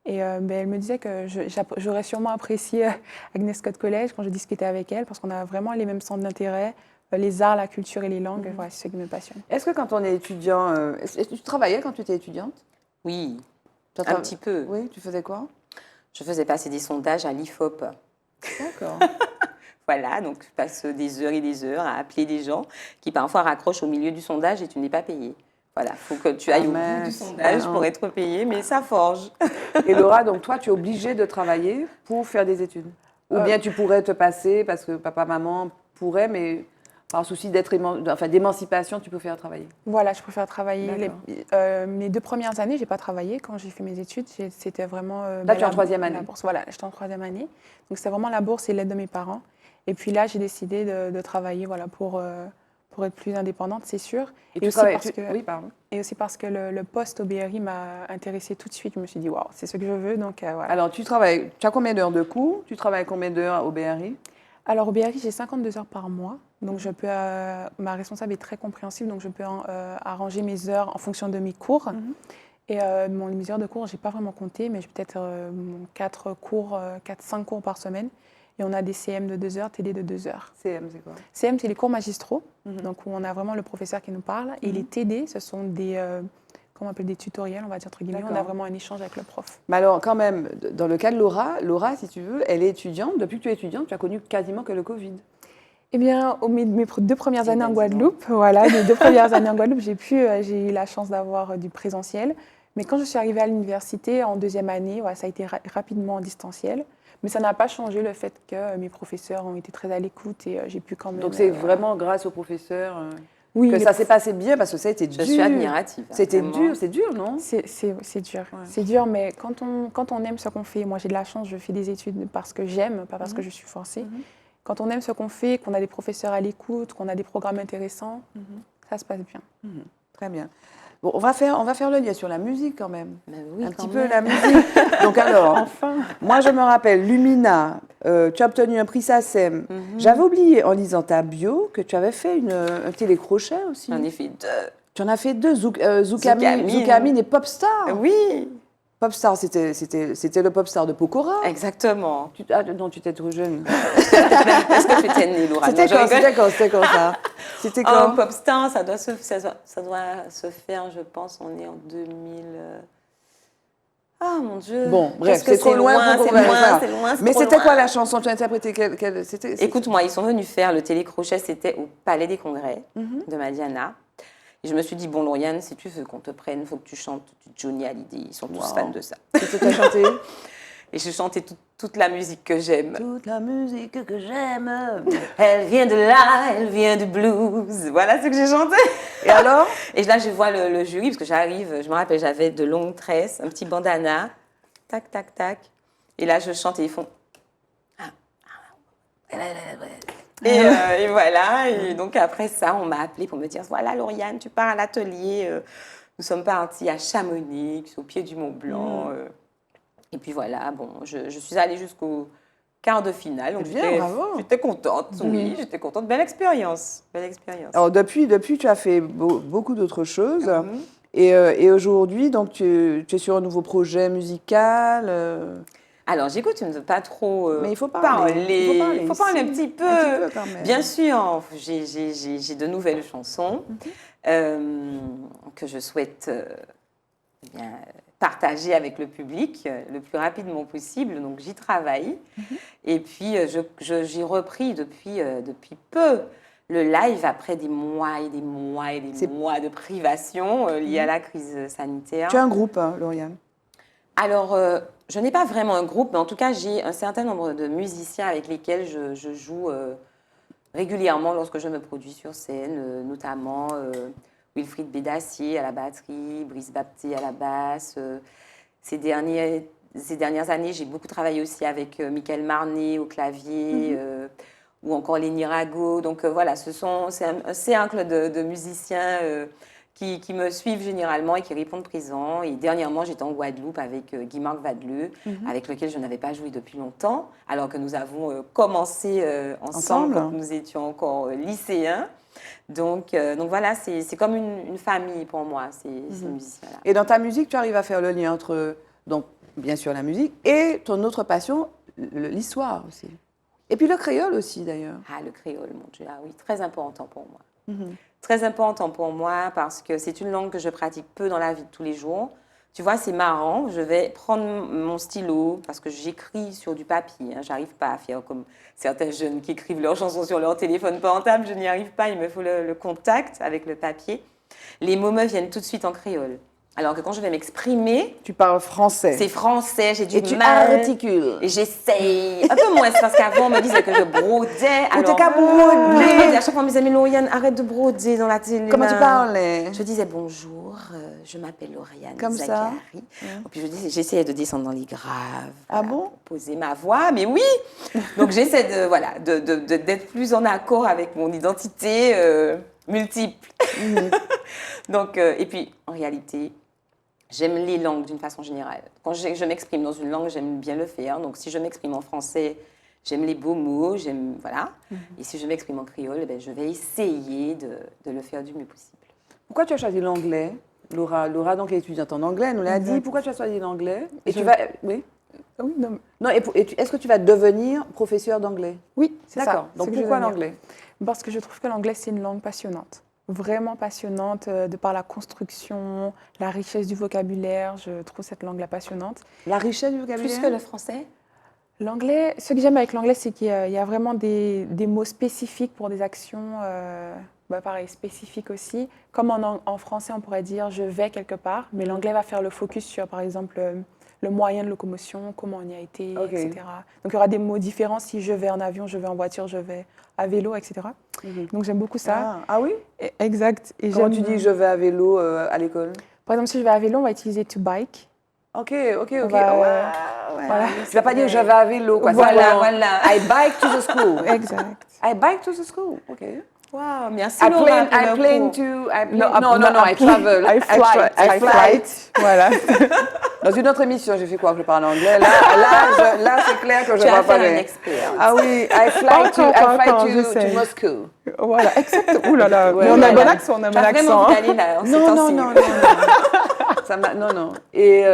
Et elles me disaient que j'aurais sûrement apprécié Agnes Scott College quand je discutais avec elles, parce qu'on a vraiment les mêmes centres d'intérêt, les arts, la culture et les langues. Voilà, c'est ce qui me passionne. Est-ce que quand on est étudiant, tu travaillais quand tu étais étudiante? Oui, Tu as un petit peu. Oui, tu faisais quoi? Je faisais passer des sondages à l'IFOP. D'accord. Voilà, donc je passe des heures et des heures à appeler des gens qui parfois raccrochent au milieu du sondage et tu n'es pas payé. Voilà, il faut que tu ailles au bout du mince. sondage pour être payé, mais ça forge. Et Laura, donc toi, tu es obligée de travailler pour faire des études? Ou bien tu pourrais te passer parce que papa, maman pourraient, mais par souci d'émancipation, tu peux faire travailler? Voilà, je préfère travailler. D'accord. Mes 2 premières années, je n'ai pas travaillé. Quand j'ai fait mes études, c'était vraiment... Là, tu es en troisième année. La bourse. Voilà, j'étais en troisième année. Donc, c'était vraiment la bourse et l'aide de mes parents. Et puis là, j'ai décidé de travailler pour être plus indépendante, c'est sûr. Et aussi Oui, pardon. et aussi parce que le poste au BRI m'a intéressée tout de suite. Je me suis dit, waouh, c'est ce que je veux. Donc, voilà. Alors, tu as combien d'heures de cours? Tu travailles combien d'heures au BRI? Alors, au BRI, j'ai 52 heures par mois. Donc, ma responsable est très compréhensive. Donc, je peux arranger mes heures en fonction de mes cours. Et mes heures de cours, je n'ai pas vraiment compté, mais j'ai peut-être 4-5 cours par semaine. Et on a des CM de 2 heures, TD de 2 heures. CM, c'est quoi? CM, c'est les cours magistraux, donc où on a vraiment le professeur qui nous parle. Et les TD, ce sont comment on appelle, des tutoriels, on va dire entre guillemets. On a vraiment un échange avec le prof. Mais alors, quand même, dans le cas de Laura, si tu veux, elle est étudiante. Depuis que tu es étudiante, tu as connu quasiment que le Covid. Eh bien, mes 2 premières années en Guadeloupe, mes 2 premières années en Guadeloupe, j'ai eu la chance d'avoir du présentiel. Mais quand je suis arrivée à l'université en 2e année, ça a été rapidement en distanciel. Mais ça n'a pas changé le fait que mes professeurs ont été très à l'écoute et j'ai pu quand même... Donc c'est vraiment grâce aux professeurs oui, que ça s'est passé bien, parce que ça a été dur. Je suis admirative. C'était vraiment. c'est dur, non? C'est dur. Ouais. C'est dur, mais quand on aime ce qu'on fait, moi j'ai de la chance, je fais des études parce que j'aime, pas parce que je suis forcée. Quand on aime ce qu'on fait, qu'on a des professeurs à l'écoute, qu'on a des programmes intéressants, ça se passe bien. Très bien. Bon, on va faire le lien sur la musique quand même. Ben oui, un quand petit même. peu la musique. Donc alors, Enfin. moi je me rappelle, Lumina, tu as obtenu un prix SACEM. J'avais oublié en lisant ta bio que tu avais fait un télécrochet aussi. J'en ai fait 2. Tu en as fait 2, Zoukamine et Popstar. Oui, Popstar, c'était le Popstar de Pokora. exactement. Non, tu étais trop jeune. Est-ce que tu étais née, Laura? C'était Non, je rigole. quand ça? C'était Oh, quand? Popstar, ça doit se faire, je pense, on est en 2000. Ah mon Dieu. Bon, bref, Qu'est-ce que c'est trop loin pour qu'on fasse ça. c'est loin. Mais trop c'était loin. quoi la chanson? Tu as interprété Écoute-moi, ils sont venus faire le télécrochet, c'était au Palais des Congrès de Madiana. Et je me suis dit, bon, Lauriane, si tu veux qu'on te prenne, il faut que tu chantes du Johnny Hallyday. Ils sont tous fans de ça. Qu'est-ce que tu as chanté? Et je chantais toute la musique que j'aime. Toute la musique que j'aime. Elle vient de là, elle vient du blues. Voilà ce que j'ai chanté. Et alors? Et là, je vois le jury, parce que j'arrive, je me rappelle, j'avais de longues tresses, un petit bandana, tac, tac, tac. Et là, je chante et ils font... Et voilà, et donc après ça, on m'a appelée pour me dire, voilà, Lauriane, tu pars à l'atelier. Nous sommes partis à Chamonix, au pied du Mont Blanc. Et puis voilà, bon, je suis allée jusqu'au quart de finale. Donc Bien, bravo. j'étais contente, oui, j'étais contente. Belle expérience, belle expérience. Alors depuis, tu as fait beaucoup d'autres choses. Et aujourd'hui, donc, tu es sur un nouveau projet musical Alors, j'écoute, tu ne veux pas trop mais il faut parler. Il faut parler un si. petit peu. Un petit peu quand même. Bien sûr, j'ai de nouvelles chansons que je souhaite bien, partager avec le public le plus rapidement possible. Donc, j'y travaille. Et puis, j'ai repris depuis peu le live après des mois et des mois et des mois de privation liés à la crise sanitaire. Tu as un groupe, hein, Lauriane? Alors, je n'ai pas vraiment un groupe, mais en tout cas, j'ai un certain nombre de musiciens avec lesquels je joue régulièrement lorsque je me produis sur scène, notamment Wilfried Bédassier à la batterie, Brice Bapté à la basse. Ces dernières années, j'ai beaucoup travaillé aussi avec Michael Marnet au clavier, ou encore Lénie Rago. Donc voilà, c'est un cercle de musiciens qui me suivent généralement et qui répondent présent. Et dernièrement, j'étais en Guadeloupe avec Guy-Marc Vadeleux, avec lequel je n'avais pas joué depuis longtemps, alors que nous avons commencé ensemble quand nous étions encore lycéens. Donc voilà, c'est comme une famille pour moi, ces musiciens-là. Et dans ta musique, tu arrives à faire le lien entre, donc, bien sûr, la musique et ton autre passion, l'histoire aussi. Et puis le créole aussi, d'ailleurs. Ah, le créole, mon Dieu, ah oui, très important pour moi. Très important pour moi parce que c'est une langue que je pratique peu dans la vie de tous les jours. Tu vois, c'est marrant, je vais prendre mon stylo parce que j'écris sur du papier. Hein. J'arrive pas à faire comme certains jeunes qui écrivent leurs chansons sur leur téléphone portable. Je n'y arrive pas, il me faut le contact avec le papier. Les mots me viennent tout de suite en créole. Alors que quand je vais m'exprimer... Tu parles français. C'est français, j'ai du mal. Et tu articules. Et j'essaye. Un peu moins, parce qu'avant, on me disait que je brodais. Ou t'es qu'à broder. À chaque fois, on me disait, mais Lauriane, arrête de broder dans la télé. Comment tu parlais? Je disais, bonjour, je m'appelle Lauriane comme Zaghari. Ça Et puis j'essayais de descendre dans les graves. Ah bon? Poser ma voix, mais oui. Donc j'essaie d'être plus en accord avec mon identité multiple. Donc, et puis, en réalité... J'aime les langues d'une façon générale. Quand je m'exprime dans une langue, j'aime bien le faire. Donc, si je m'exprime en français, j'aime les beaux mots, voilà. Et si je m'exprime en créole, je vais essayer de le faire du mieux possible. Pourquoi tu as choisi l'anglais, Laura? Laura, donc, est étudiante en anglais, elle nous l'a dit. Pourquoi tu as choisi l'anglais? Et tu vas... Oui. Oui, non, est-ce que tu vas devenir professeur d'anglais? Oui, c'est ça. D'accord. Donc, pourquoi l'anglais? Parce que je trouve que l'anglais, c'est une langue passionnante. Vraiment passionnante de par la construction, la richesse du vocabulaire. Je trouve cette langue-là passionnante. La richesse du vocabulaire? Plus que le français? L'anglais, ce que j'aime avec l'anglais, c'est qu'il y a vraiment des mots spécifiques pour des actions, pareil, spécifiques aussi. Comme en français, on pourrait dire « je vais quelque part », mais l'anglais va faire le focus sur, par exemple, le moyen de locomotion, comment on y a été, etc. Donc, il y aura des mots différents si je vais en avion, je vais en voiture, je vais à vélo, etc. Donc, j'aime beaucoup ça. Ah oui? Exact. Et comment tu dis « je vais à vélo » à l'école? Par exemple, si je vais à vélo, on va utiliser « to bike ». Ok. Voilà. Tu vas pas dire « je vais à vélo ». Voilà. I bike to the school. Exact. I bike to the school. Ok. Wow, merci Laura. I travel. I flight. Voilà. Dans une autre émission, j'ai fait quoi que je parle en anglais. Là, c'est clair que je ne vais pas parler. Tu as fait un expert. Ah oui, I fly to Moscow. Voilà, exact. Ouh là là, mais on a un bon accent, on a un bon accent. Non. Et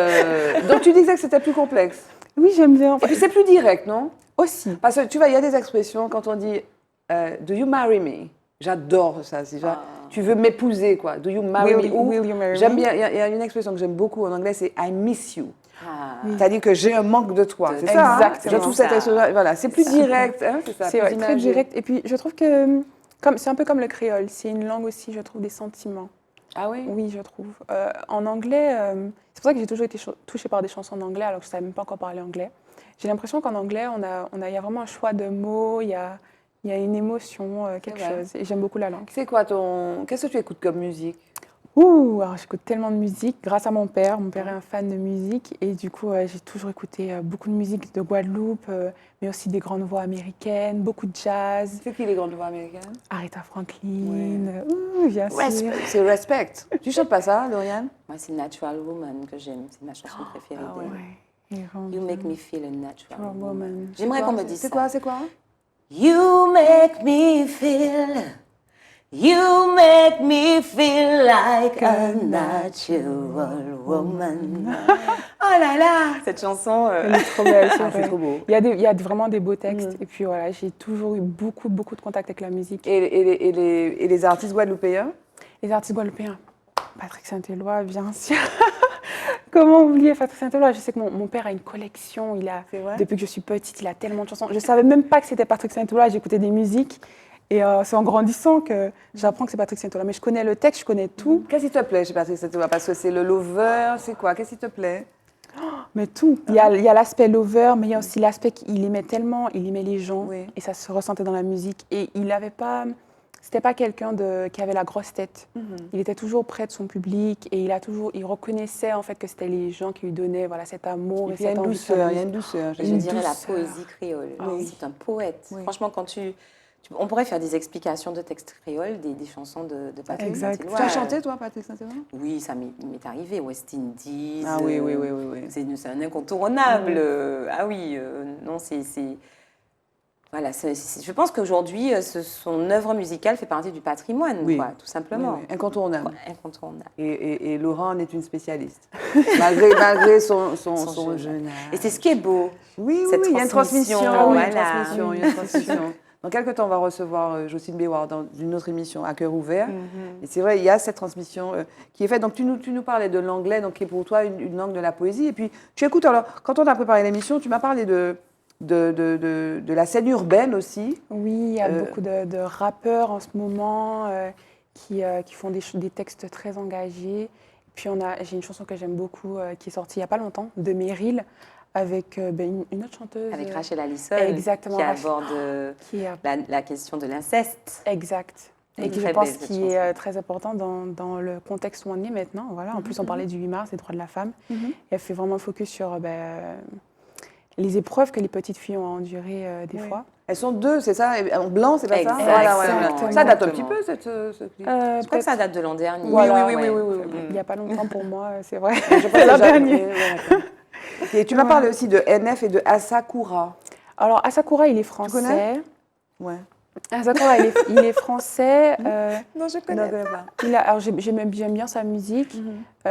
donc tu disais que c'était plus complexe. Oui, j'aime bien. Et puis c'est plus direct, non? Aussi. Parce que tu vois, il y a des expressions quand on dit do you marry me? J'adore ça. Tu veux m'épouser, quoi. Do you marry me? Will you marry J'aime me? bien. Il y a une expression que j'aime beaucoup en anglais, c'est I miss you. Oui. C'est-à-dire que j'ai un manque de toi. C'est ça. Exactement. Je trouve cette expression. Voilà, c'est plus direct. Hein, c'est ça. C'est très direct. Et puis, je trouve que c'est un peu comme le créole. C'est une langue aussi, je trouve, des sentiments. Ah oui? Oui, je trouve. En anglais, c'est pour ça que j'ai toujours été touchée par des chansons en anglais, alors que je ne savais même pas encore parler anglais. J'ai l'impression qu'en anglais, il y a vraiment un choix de mots, il y a une émotion, quelque chose. Et j'aime beaucoup la langue. C'est quoi qu'est-ce que tu écoutes comme musique? Alors j'écoute tellement de musique grâce à mon père. Mon père est un fan de musique et du coup, j'ai toujours écouté beaucoup de musique de Guadeloupe, mais aussi des grandes voix américaines, beaucoup de jazz. C'est qui les grandes voix américaines? Aretha Franklin, bien sûr. C'est Respect. Tu chantes pas ça, Lauriane? Moi, c'est Natural Woman que j'aime. C'est ma chanson préférée d'elle. Ouais. You make me feel a natural woman. woman. J'aimerais qu'on me dise ça. C'est quoi? You make me feel You make me feel like a natural woman. Oh là là, cette chanson. Elle est trop belle, c'est Ah, vrai. c'est trop beau. Il y a vraiment des beaux textes. Et puis voilà, j'ai toujours eu beaucoup de contact avec la musique. Et les artistes guadeloupéens? Les artistes guadeloupéens, Patrick Saint-Éloi, bien sûr. Comment oublier Patrick Saint-Éloi? Je sais que mon père a une collection. C'est vrai? Depuis que je suis petite, il a tellement de chansons. Je ne savais même pas que c'était Patrick Saint-Éloi. J'écoutais des musiques. Et c'est en grandissant que j'apprends que c'est Patrick Saint-Éloi. Mais je connais le texte, je connais tout. Qu'est-ce qui te plaît chez Patrick Saint-Éloi? Parce que c'est le lover, c'est quoi? Qu'est-ce qui te plaît? Mais tout. Il y a l'aspect lover, mais il y a aussi l'aspect qu'il aimait tellement, il aimait les gens. Oui. Et ça se ressentait dans la musique. Et il n'avait pas... C'était pas quelqu'un qui avait la grosse tête. Il était toujours près de son public et il reconnaissait en fait que c'était les gens qui lui donnaient voilà, cet amour et Il y a cette une envie. douceur, il y a une douceur. Je Une dirais la douceur. poésie créole. Oui. C'est un poète. Oui. Franchement, on pourrait faire des explications de textes créoles, des chansons de Patrick Exact. Saint-Éloi. Tu as chanté, toi, Patrick Saint-Éloi? Oui, ça m'est arrivé. West Indies. Ah oui. C'est un incontournable. Ah oui, non, c'est... Voilà, je pense qu'aujourd'hui, son œuvre musicale fait partie du patrimoine, Oui. quoi, tout simplement. Oui. Incontournable. Ouais, incontournable. Et Laurent en est une spécialiste, malgré son jeune âge. Et c'est ce qui est beau. Oui, cette il y a une transmission. transmission, Il y a une voilà. transmission, il y a une transmission. Dans quelques temps, on va recevoir Jocelyne Béouard dans une autre émission, À cœur ouvert. Et c'est vrai, il y a cette transmission qui est faite. Donc, tu nous parlais de l'anglais, donc qui est pour toi une langue de la poésie. Et puis, tu écoutes, alors, quand on a préparé l'émission, tu m'as parlé de la scène urbaine aussi. Oui, il y a beaucoup de rappeurs en ce moment qui font des textes très engagés. Puis j'ai une chanson que j'aime beaucoup qui est sortie il n'y a pas longtemps, de Meryl, avec une autre chanteuse. Avec Rachel Allison, Exactement, qui Rachel. aborde la question de l'inceste. Exact. Et qui, je Très pense, belle, cette qui est chanson. très important dans le contexte où on est maintenant. Voilà. En plus, on parlait du 8 mars, des droits de la femme. Et elle fait vraiment focus sur les épreuves que les petites filles ont endurées des fois. Elles sont deux, c'est ça? En blanc, c'est pas ça? Exactement. Voilà, ouais. Exactement. Ça date un petit peu, ce clip. Je crois que ça date de l'an dernier. Voilà, oui. Il n'y a pas longtemps pour moi, c'est vrai. Je pense C'est l'an que j'avais- dernier. ouais, d'accord. Et tu m'as parlé aussi de NF et de Asakura. Alors, Asakura, il est connais? français. Ouais. Asakura, il est français. Non, je Non, connais. je connais pas. Alors, j'aime bien sa musique.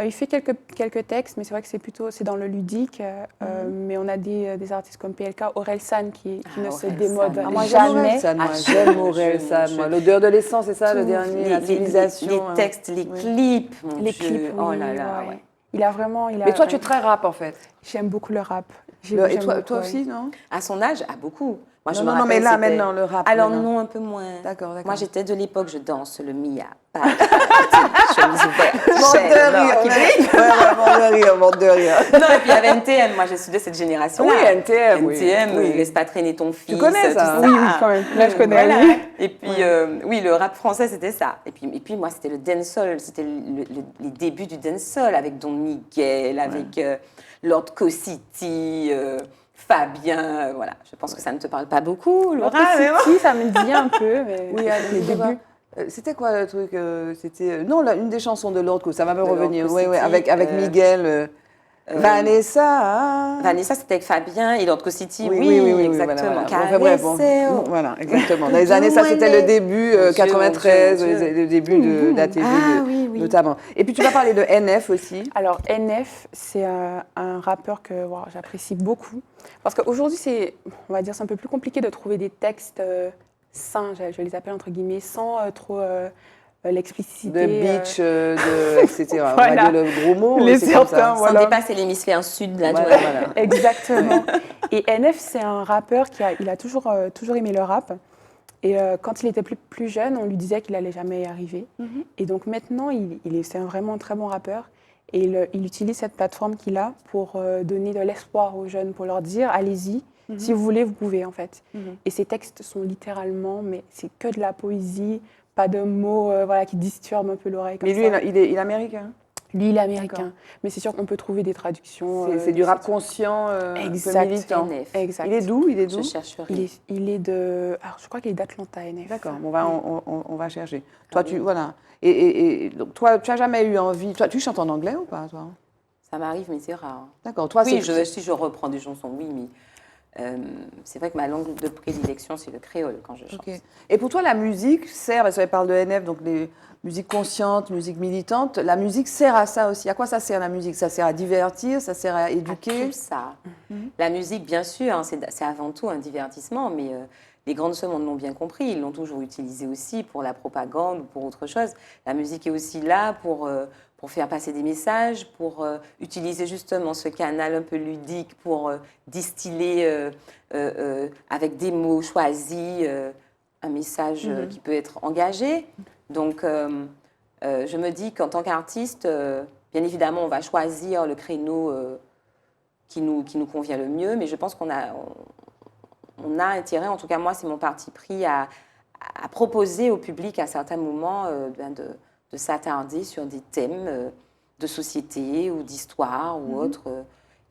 Il fait quelques textes, mais c'est vrai que c'est dans le ludique. Mais on a des artistes comme PLK, Orelsan, qui ne se Orelsan. démode Ah, Moi, j'aime jamais. Orelsan, moi. Ah, J'aime Orelsan, moi. L'odeur de l'essence, c'est ça, le dernier, la civilisation. Les textes, les clips, mon Les Dieu. clips, Oh oui, là là, ouais. ouais. Il a vraiment... Mais toi, tu es très rap, en fait. J'aime beaucoup le rap. Et J'aime toi beaucoup, ouais. aussi, non? À son âge, beaucoup. Moi, je me Non, mais rappelle, là, c'était- maintenant, le rap. Alors maintenant. non, un peu moins. D'accord. Moi, j'étais de l'époque, je danse le Mia. Pas chemise ouverte, Mort chaîne, de là, rire. qui brille. Ouais, mort de rire. Non, et puis il y avait NTM. Moi, je suis de cette génération-là. Oui, NTM, oui. NTM, Oui. laisse pas traîner ton fils. connais ça, tout hein? Oui, quand même. Là, je connais. Voilà. oui. Et puis, oui, le rap français, c'était ça. Et puis moi, c'était le dancehall. C'était les débuts du dancehall avec Don Miguel, avec Lord City, Fabien. Voilà. Je pense que ça ne te parle pas beaucoup, Laura. mais bon. Si, ça me dit un peu, mais Oui, les c'était quoi débuts. C'était quoi le truc C'était non, une des chansons de Lord, ça va me De Lord revenir. City, Oui, avec Miguel, Vanessa. hein. Vanessa, c'était avec Fabien et Lord City. Oui, exactement. Voilà, voilà. Enfin, bref, bon. Caresseo. Voilà, exactement. Dans les années, ça c'était le début, Mon Dieu, 93, mon Dieu. le début de la TV, Ah, oui. notamment. Et puis tu vas parler de NF aussi. Alors, NF, c'est un rappeur que voilà, j'apprécie beaucoup. Parce qu'aujourd'hui, on va dire, c'est un peu plus compliqué de trouver des textes sains, je les appelle entre guillemets, sans trop l'explicité. De beach, etc. On va Voilà. dire le gros mot. Les c'est comme ça. certains, Sans voilà. dépasser l'hémisphère sud, là, tu Voilà, vois. voilà. Exactement. Et NF, c'est un rappeur il a toujours aimé le rap. Et quand il était plus jeune, on lui disait qu'il n'allait jamais y arriver. Et donc maintenant, c'est vraiment un très bon rappeur. Et il utilise cette plateforme qu'il a pour donner de l'espoir aux jeunes, pour leur dire, allez-y, si vous voulez, vous pouvez en fait. Et ses textes sont littéralement, mais c'est que de la poésie, pas de mots voilà, qui disturbent un peu l'oreille. Mais lui, ça. il est américain. Lui, il est américain. D'accord. Mais c'est sûr qu'on peut trouver des traductions. C'est du rap conscient, un peu Exact. militant. NF. Exact. Il est d'où? Je chercherai. Il est de... Alors, je crois qu'il est d'Atlanta, NF. D'accord, on va chercher. Toi, voilà. Et donc, toi, tu n'as jamais eu envie... Toi, tu chantes en anglais ou pas, toi? Ça m'arrive, mais c'est rare. D'accord. Toi, Oui, si je reprends des chansons, oui, mais C'est vrai que ma langue de prédilection, c'est le créole quand je chante. Ok. Et pour toi, la musique sert, parce qu'on parle de NF, donc les musiques conscientes, musique militante, la musique sert à ça aussi. À quoi ça sert la musique? Ça sert à divertir, ça sert à À éduquer? tout ça. La musique, bien sûr, hein, c'est avant tout un divertissement, mais les grands de ce monde l'ont bien compris. Ils l'ont toujours utilisé aussi pour la propagande ou pour autre chose. La musique est aussi là pour faire passer des messages, pour utiliser justement ce canal un peu ludique pour distiller avec des mots choisis un message qui peut être engagé. Donc, je me dis qu'en tant qu'artiste, bien évidemment, on va choisir le créneau qui nous convient le mieux, mais je pense qu'on a, on a intérêt, en tout cas moi c'est mon parti pris, à proposer au public à certains moments de s'attarder sur des thèmes de société ou d'histoire ou autre,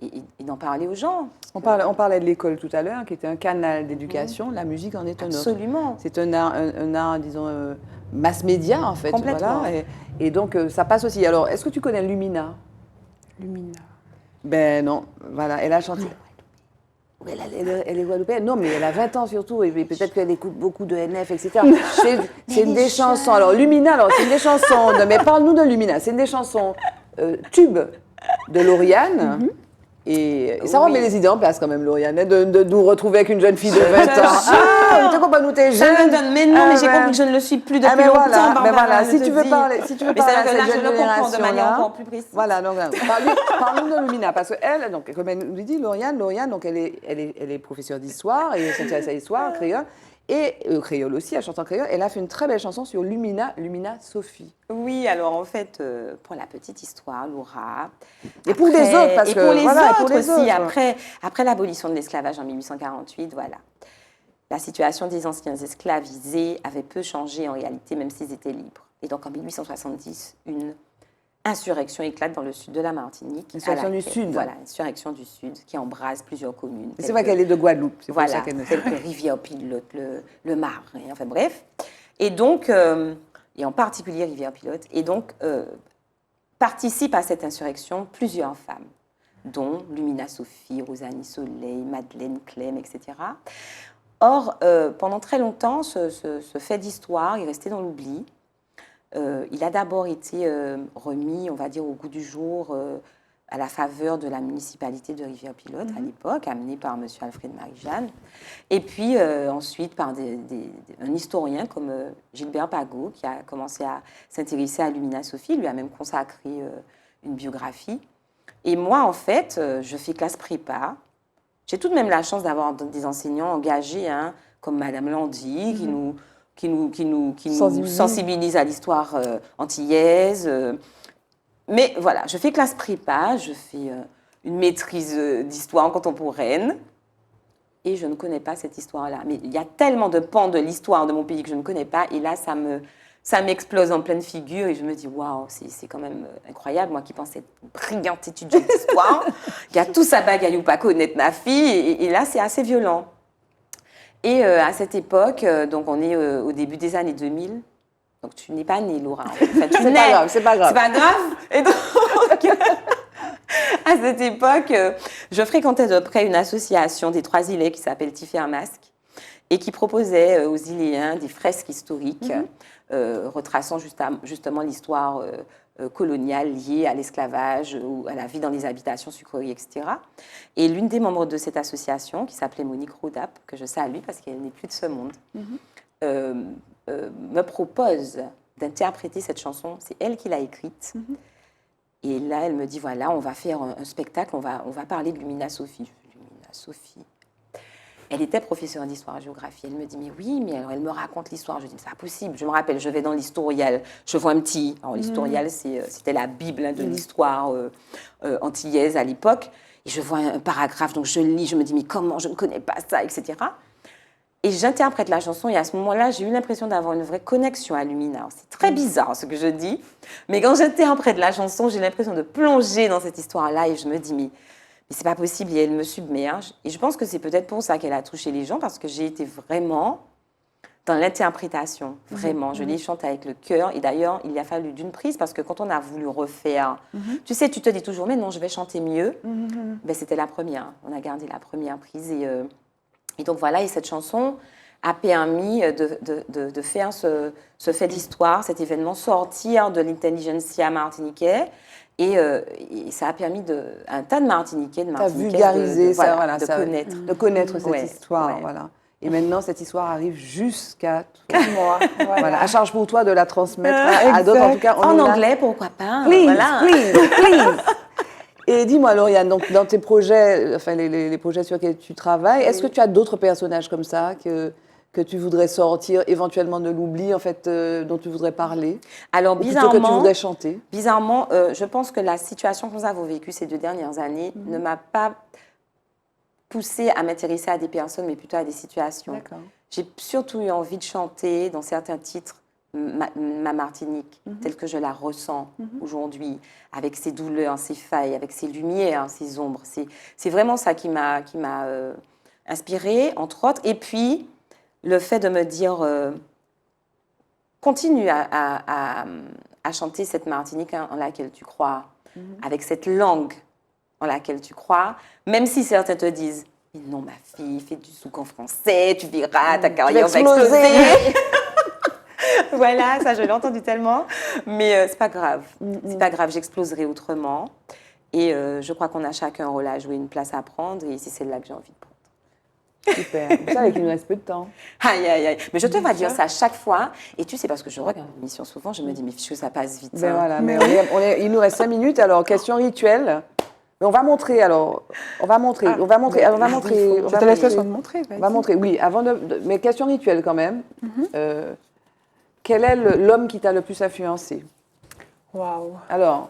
et d'en parler aux gens. On parlait de l'école tout à l'heure, qui était un canal d'éducation. La musique en est un autre. Absolument. C'est un art, disons, mass média, en fait. Complètement. Voilà. Et donc, ça passe aussi. Alors, est-ce que tu connais Lumina? Lumina. Ben non, voilà. Elle a chanté. Oui, elle est guadeloupéenne. Non, mais elle a 20 ans surtout. Et peut-être qu'elle écoute beaucoup de NF, etc. C'est une des chansons. Alors, Lumina, c'est une des chansons. Mais parle-nous de Lumina. C'est une des chansons tubes de Lauriane. Et ça remet les idées en place quand même, Lauriane, hein, de nous retrouver avec une jeune fille de 20 ans. Ah, tu comprends, nous t'es jeune. Ça me donne, mais non, mais j'ai compris que je ne le suis plus depuis mais longtemps. voilà, mais Barbara, voilà, je si te tu veux dis. parler, à Mais cette c'est-à-dire que là, jeune je le comprends de manière génération-là, encore plus précise. voilà, donc parle-nous de Lumina, parce qu'elle, donc, comme elle nous dit, Lauriane, donc elle est professeure d'histoire et elle s'intéresse à l'histoire, créole, et créole aussi, elle chante en créole. Elle a fait une très belle chanson sur Lumina Sophie. Oui, alors en fait, pour la petite histoire, Laura. Et pour les autres, parce et que pour les voilà, autres pour les aussi. autres. Après l'abolition de l'esclavage en 1848, voilà. La situation des anciens esclavisés avait peu changé en réalité, même s'ils étaient libres. Et donc en 1870, une insurrection éclate dans le sud de la Martinique. Insurrection du Sud. Voilà, insurrection du Sud qui embrase plusieurs communes. C'est vrai qu'elle est de Guadeloupe, c'est pour Voilà, ça qu'elle ne telles que Rivière-Pilote, le Marin, enfin bref. Et donc, et en particulier Rivière-Pilote, et donc participent à cette insurrection plusieurs femmes, dont Lumina Sophie, Rosanie Soleil, Madeleine Clem, etc. Or, pendant très longtemps, ce fait d'histoire est resté dans l'oubli. Il a d'abord été remis, on va dire, au goût du jour à la faveur de la municipalité de Rivière-Pilote à l'époque, amené par M. Alfred Marie-Jeanne, et puis ensuite par un historien comme Gilbert Pagot, qui a commencé à s'intéresser à Lumina Sophie, lui a même consacré une biographie. Et moi, en fait, je fais classe prépa. J'ai tout de même la chance d'avoir des enseignants engagés, hein, comme Madame Landy, qui nous sensibilise à l'histoire antillaise. Mais voilà, je fais classe prépa, je fais une maîtrise d'histoire contemporaine et je ne connais pas cette histoire-là. Mais il y a tellement de pans de l'histoire de mon pays que je ne connais pas et là, ça m'explose en pleine figure et je me dis, waouh, c'est quand même incroyable. Moi qui pensais être brillante étudiante d'histoire, il y a tout ça bagaille ou pas connaître ma fille et là, c'est assez violent. Et à cette époque, donc on est au début des années 2000, donc tu n'es pas née, Laura. Enfin, c'est pas grave, c'est pas grave. C'est pas grave. Et donc, à cette époque, je fréquentais de près une association des Trois Îlets qui s'appelle Tiffer Masque et qui proposait aux Iléens des fresques historiques retraçant justement l'histoire coloniale liée à l'esclavage ou à la vie dans les habitations sucreries, etc. Et l'une des membres de cette association, qui s'appelait Monique Rodap, que je salue parce qu'elle n'est plus de ce monde, me propose d'interpréter cette chanson. C'est elle qui l'a écrite. Et là, elle me dit, voilà, on va faire un spectacle, on va parler de Lumina Sophie. Je dis, Lumina Sophie. Elle était professeure d'histoire-géographie. Elle me dit, mais oui, mais alors elle me raconte l'histoire. Je dis, mais c'est pas possible. Je me rappelle, je vais dans l'historial, je vois un petit... Alors l'historial, c'était la Bible de l'histoire antillaise à l'époque. Et je vois un paragraphe, donc je lis, je me dis, mais comment, je ne connais pas ça, etc. Et j'interprète la chanson et à ce moment-là, j'ai eu l'impression d'avoir une vraie connexion à Lumina. C'est très bizarre ce que je dis, mais quand j'interprète la chanson, j'ai l'impression de plonger dans cette histoire-là et je me dis, mais c'est pas possible et elle me submerge. Et je pense que c'est peut-être pour ça qu'elle a touché les gens parce que j'ai été vraiment dans l'interprétation, vraiment. Je les chante avec le cœur. Et d'ailleurs, il y a fallu d'une prise parce que quand on a voulu refaire, tu sais, tu te dis toujours, mais non, je vais chanter mieux. Ben, c'était la première. On a gardé la première prise. Et donc voilà, et cette chanson a permis de faire ce fait d'histoire, cet événement sortir de l'intelligentsia martiniquais. Et ça a permis à un tas de Martiniquais, de Martiniquaises vulgariser ça, voilà, de connaître cette histoire. Ouais. Voilà. Et maintenant, cette histoire arrive jusqu'à moi. Voilà. À charge pour toi de la transmettre à d'autres. En tout cas, en anglais, pourquoi pas. Please, voilà. please. Et dis-moi, Lauriane, donc, dans tes projets, enfin les projets sur lesquels tu travailles, est-ce que tu as d'autres personnages comme ça que tu voudrais sortir, éventuellement de l'oubli, en fait, dont tu voudrais parler? Alors, bizarrement, que tu voudrais chanter? Bizarrement, je pense que la situation que nous avons vécue ces 2 dernières années ne m'a pas poussée à m'intéresser à des personnes, mais plutôt à des situations. J'ai surtout eu envie de chanter dans certains titres ma Martinique, telle que je la ressens aujourd'hui, avec ses douleurs, ses failles, avec ses lumières, ses ombres. C'est vraiment ça qui m'a inspirée, entre autres. Et puis, le fait de me dire, continue à chanter cette Martinique en laquelle tu crois, avec cette langue en laquelle tu crois, même si certains te disent, mais non ma fille, fais du souk en français, tu verras, ta carrière va exploser. Voilà, ça je l'ai entendu tellement, mais c'est pas grave, c'est pas grave, j'exploserai autrement. Et je crois qu'on a chacun un rôle à jouer, une place à prendre, et c'est celle-là que j'ai envie de prendre. Super. Vous savez qu'il nous reste peu de temps. Aïe, aïe, aïe. Mais je te vois dire ça à chaque fois. Et tu sais, parce que je regarde l'émission souvent, je me dis, mais fichu, ça passe vite. Ben voilà, mais il nous reste 5 minutes. Alors, question rituelle. Mais on va montrer, alors. On va montrer. Je te laisse le soin de montrer. On va montrer, oui. Mais question rituelle quand même. Quel est l'homme qui t'a le plus influencé? Waouh. Alors,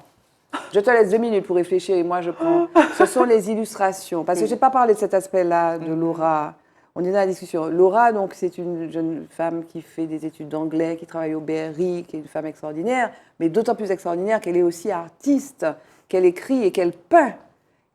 je te laisse 2 minutes pour réfléchir et moi je prends. Ce sont les illustrations. Parce que je n'ai pas parlé de cet aspect-là de Laura. On est dans la discussion. Laura, donc, c'est une jeune femme qui fait des études d'anglais, qui travaille au BRI, qui est une femme extraordinaire, mais d'autant plus extraordinaire qu'elle est aussi artiste, qu'elle écrit et qu'elle peint.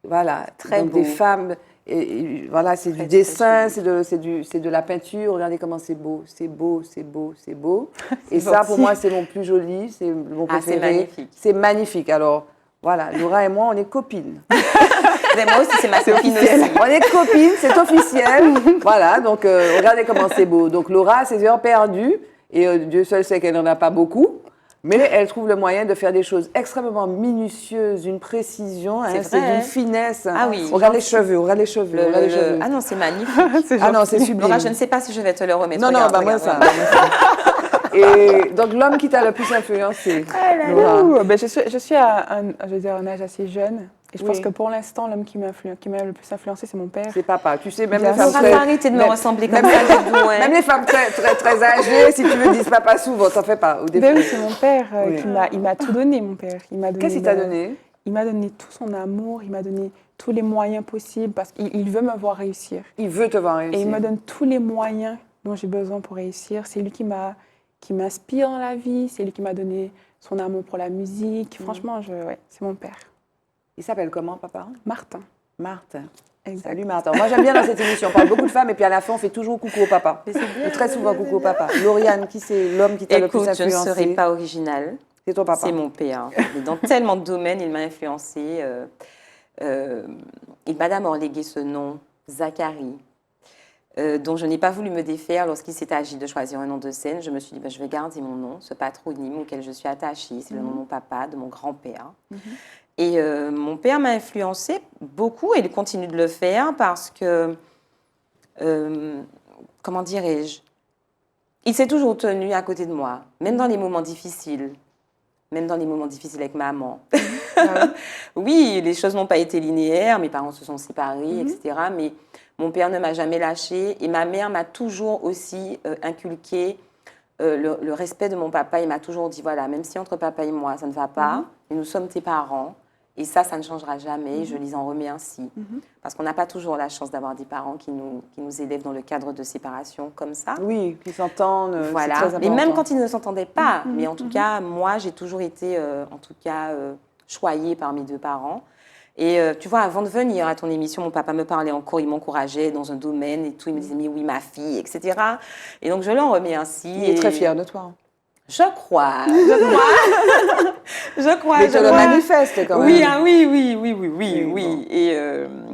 Voilà, très donc beau. Des femmes. Et voilà, c'est du dessin, c'est de la peinture. Regardez comment c'est beau, c'est beau, c'est beau, c'est beau. Et ça, pour moi, c'est mon plus joli, c'est mon préféré. C'est magnifique. C'est magnifique. Alors, voilà, Laura et moi, on est copines. Mais moi aussi, c'est ma copine aussi. On est copines, c'est officiel. Voilà, donc regardez comment c'est beau. Donc Laura a ses heures perdues, et Dieu seul sait qu'elle n'en a pas beaucoup. Mais elle trouve le moyen de faire des choses extrêmement minutieuses, d'une précision, c'est d'une finesse. Ah oui. Regarde les cheveux, regarde les cheveux. Ah non, c'est magnifique. Ah non, c'est sublime. Laura, je ne sais pas si je vais te le remettre. Non, regarde, bah moi regarde. ça. Et donc l'homme qui t'a le plus influencé, Laura. Ben, je suis à un âge assez jeune. Et je pense que pour l'instant, l'homme qui m'a le plus influencé, c'est mon père. C'est papa. Tu sais, même Bien les femmes sûr. très... Arrêtez de me ressembler comme ça. Même les femmes très âgées, si tu veux, disent papa souvent, t'en fais pas. Ben oui, c'est mon père il m'a tout donné, mon père. Qu'est-ce qu'il t'a donné? Il m'a donné tout son amour, il m'a donné tous les moyens possibles parce qu'il veut me voir réussir. Il veut te voir réussir. Et il me donne tous les moyens dont j'ai besoin pour réussir. C'est lui qui m'inspire dans la vie, c'est lui qui m'a donné son amour pour la musique. Franchement, c'est mon père. Il s'appelle comment, papa? Martin. Martin. Exact. Salut Martin. Moi, j'aime bien dans cette émission. On parle beaucoup de femmes et puis à la fin, on fait toujours coucou au papa. Et très souvent coucou au papa. Lauriane, qui c'est l'homme qui t'a le plus influencé? Je ne serai pas originale. C'est ton papa. C'est mon père. Et dans tellement de domaines, il m'a influencée. Il m'a d'abord légué ce nom, Zachary, dont je n'ai pas voulu me défaire lorsqu'il s'est agi de choisir un nom de scène. Je me suis dit, je vais garder mon nom, ce patronyme auquel je suis attachée. C'est le nom de mon papa, de mon grand-père. Et mon père m'a influencée beaucoup et il continue de le faire parce que, comment dirais-je, il s'est toujours tenu à côté de moi, même dans les moments difficiles. Même dans les moments difficiles avec maman. Oui, les choses n'ont pas été linéaires, mes parents se sont séparés, etc. Mais mon père ne m'a jamais lâchée et ma mère m'a toujours aussi inculqué le respect de mon papa. Il m'a toujours dit, voilà, même si entre papa et moi, ça ne va pas, et nous sommes tes parents, et ça ne changera jamais, je les en remercie. Parce qu'on n'a pas toujours la chance d'avoir des parents qui nous élèvent dans le cadre de séparation comme ça. Oui, qui s'entendent, voilà. c'est très important. Et même quand ils ne s'entendaient pas, mais en tout cas, moi, j'ai toujours été choyée par mes 2 parents. Et tu vois, avant de venir à ton émission, mon papa me parlait encore, il m'encourageait dans un domaine et tout. Il me disait, mais oui, ma fille, etc. Et donc, je l'en remercie. Il est très fier de toi. Je crois. Mais tu le manifestes quand même. Oui, Bon.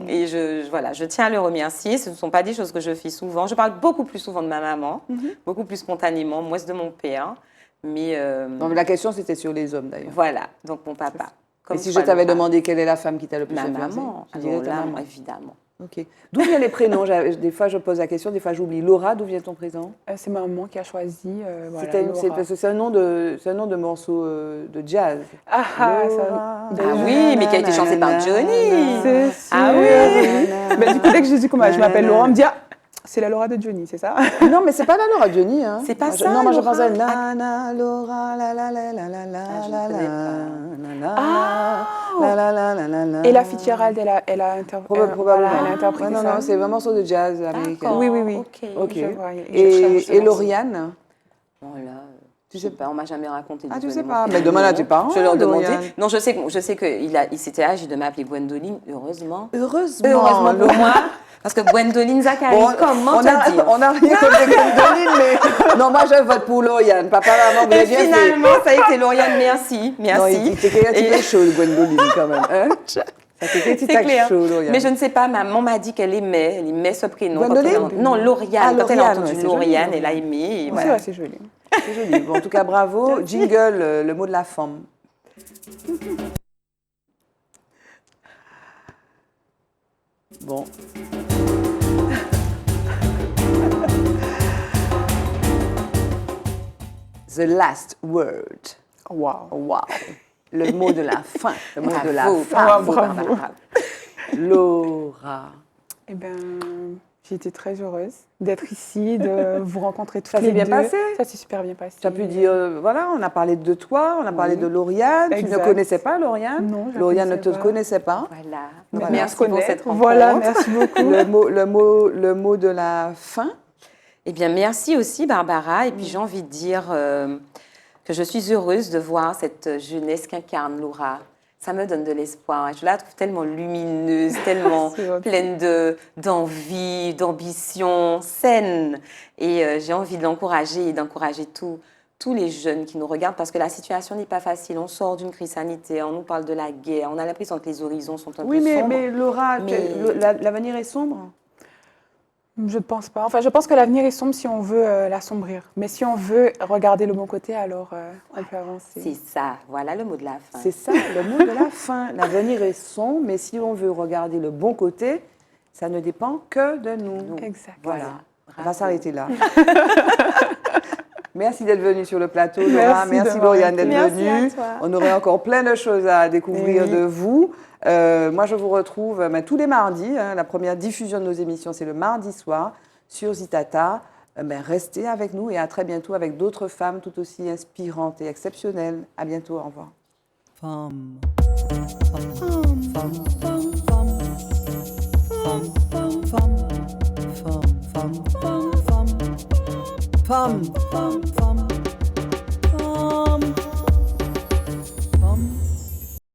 Et je tiens à le remercier. Ce ne sont pas des choses que je fais souvent. Je parle beaucoup plus souvent de ma maman, beaucoup plus spontanément, moins de mon père. Mais Non, mais la question, c'était sur les hommes, d'ailleurs. voilà, donc mon papa. Et si je t'avais demandé quelle est la femme qui t'a le plus ma influencée, maman, tu dirais alors ta là, maman. évidemment. Ok. D'où viennent les prénoms? Des fois, je pose la question, des fois, j'oublie. Laura, d'où vient ton prénom? C'est ma maman qui a choisi. Voilà, Parce que c'est un nom de morceau de jazz. ça, Ah oui, mais qui a été chanté par Johnny. c'est sûr. Ah oui. Mais du coup, dès que je dis comment je m'appelle Laura, on me dit c'est la Laura de Johnny, c'est ça? Non, mais c'est pas la Laura Johnny. Hein. C'est pas ça, Non, moi je Laura. pensais Nana, Laura, la la la la la la je la connais la. Et la Fitzgerald, elle a interprété Non, ça. non, c'est un morceau de jazz américain. D'accord. Oui. Ok. Ok. Je vois, Et Lauriane? Voilà. Tu sais pas, on m'a jamais raconté. Ah, tu désolé, sais mon pas. frère. Mais demande à tes parents. Je leur demandais. Lauriane. Non, je sais qu'il s'était âgé de m'appeler Gwendoline, heureusement. Heureusement Pour moi. Parce que Gwendoline Zachary, comment te dire? on a rien contre Gwendoline, mais non, moi je vote pour Lauriane. Papa, maman, vous Et avez bien fait. finalement, ça a été Lauriane, merci. Non, il était un petit peu chaud, Gwendoline, quand même. Hein? Ça fait un petit C'est clair. chaud, Lauriane. Mais je ne sais pas, maman m'a dit qu'elle aimait ce prénom. Gwendoline? Non, Lauriane. Ah, Quand elle a Lauriane, entendu ouais, c'est Lauriane, joli, elle a aimé. Et C'est voilà. vrai, c'est joli. C'est joli. Bon, en tout cas, bravo. Jingle, le mot de la femme. Bon. The last word. Waouh. Wow. Le mot de la fin. Le mot de la Bravo, fin. bravo. Laura. Eh bien, j'ai été très heureuse d'être ici, de vous rencontrer toutes Ça les s'est bien deux. passé? Ça s'est super bien passé. Tu as pu dire, voilà, on a parlé de toi, on a parlé de Lauriane. Tu ne Exact. connaissais pas Lauriane? Non, je la Lauriane ne te connaissais pas. connaissait pas. Voilà. Maintenant, Merci on se pour connaît. cette rencontre. Voilà, merci beaucoup. Le mot de la fin. Eh bien, merci aussi, Barbara. Et puis, j'ai envie de dire que je suis heureuse de voir cette jeunesse qu'incarne Laura. Ça me donne de l'espoir. Je la trouve tellement lumineuse, tellement C'est gentil. pleine d'envie, d'ambition, saine. Et j'ai envie de l'encourager et d'encourager tous les jeunes qui nous regardent parce que la situation n'est pas facile. On sort d'une crise sanitaire, on nous parle de la guerre, on a l'impression que les horizons sont un peu sombres. mais Laura, Mais- l'avenir est sombre. Je ne pense pas. Enfin, je pense que l'avenir est sombre si on veut l'assombrir. Mais si on veut regarder le bon côté, alors on peut avancer. C'est ça, voilà le mot de la fin. C'est ça, le mot de la fin. L'avenir est sombre, mais si on veut regarder le bon côté, ça ne dépend que de nous. Exact. Voilà. On va Bravo. s'arrêter là. Merci d'être venue sur le plateau, Laura. Merci Merci de Lauriane m'avoir d'être invitée. venue. Merci à toi. On aurait encore plein de choses à découvrir Oui. de vous. Moi, je vous retrouve tous les mardis. Hein. La première diffusion de nos émissions, c'est le mardi soir sur Zitata. Restez avec nous et à très bientôt avec d'autres femmes tout aussi inspirantes et exceptionnelles. À bientôt. Au revoir. Femme. Femme.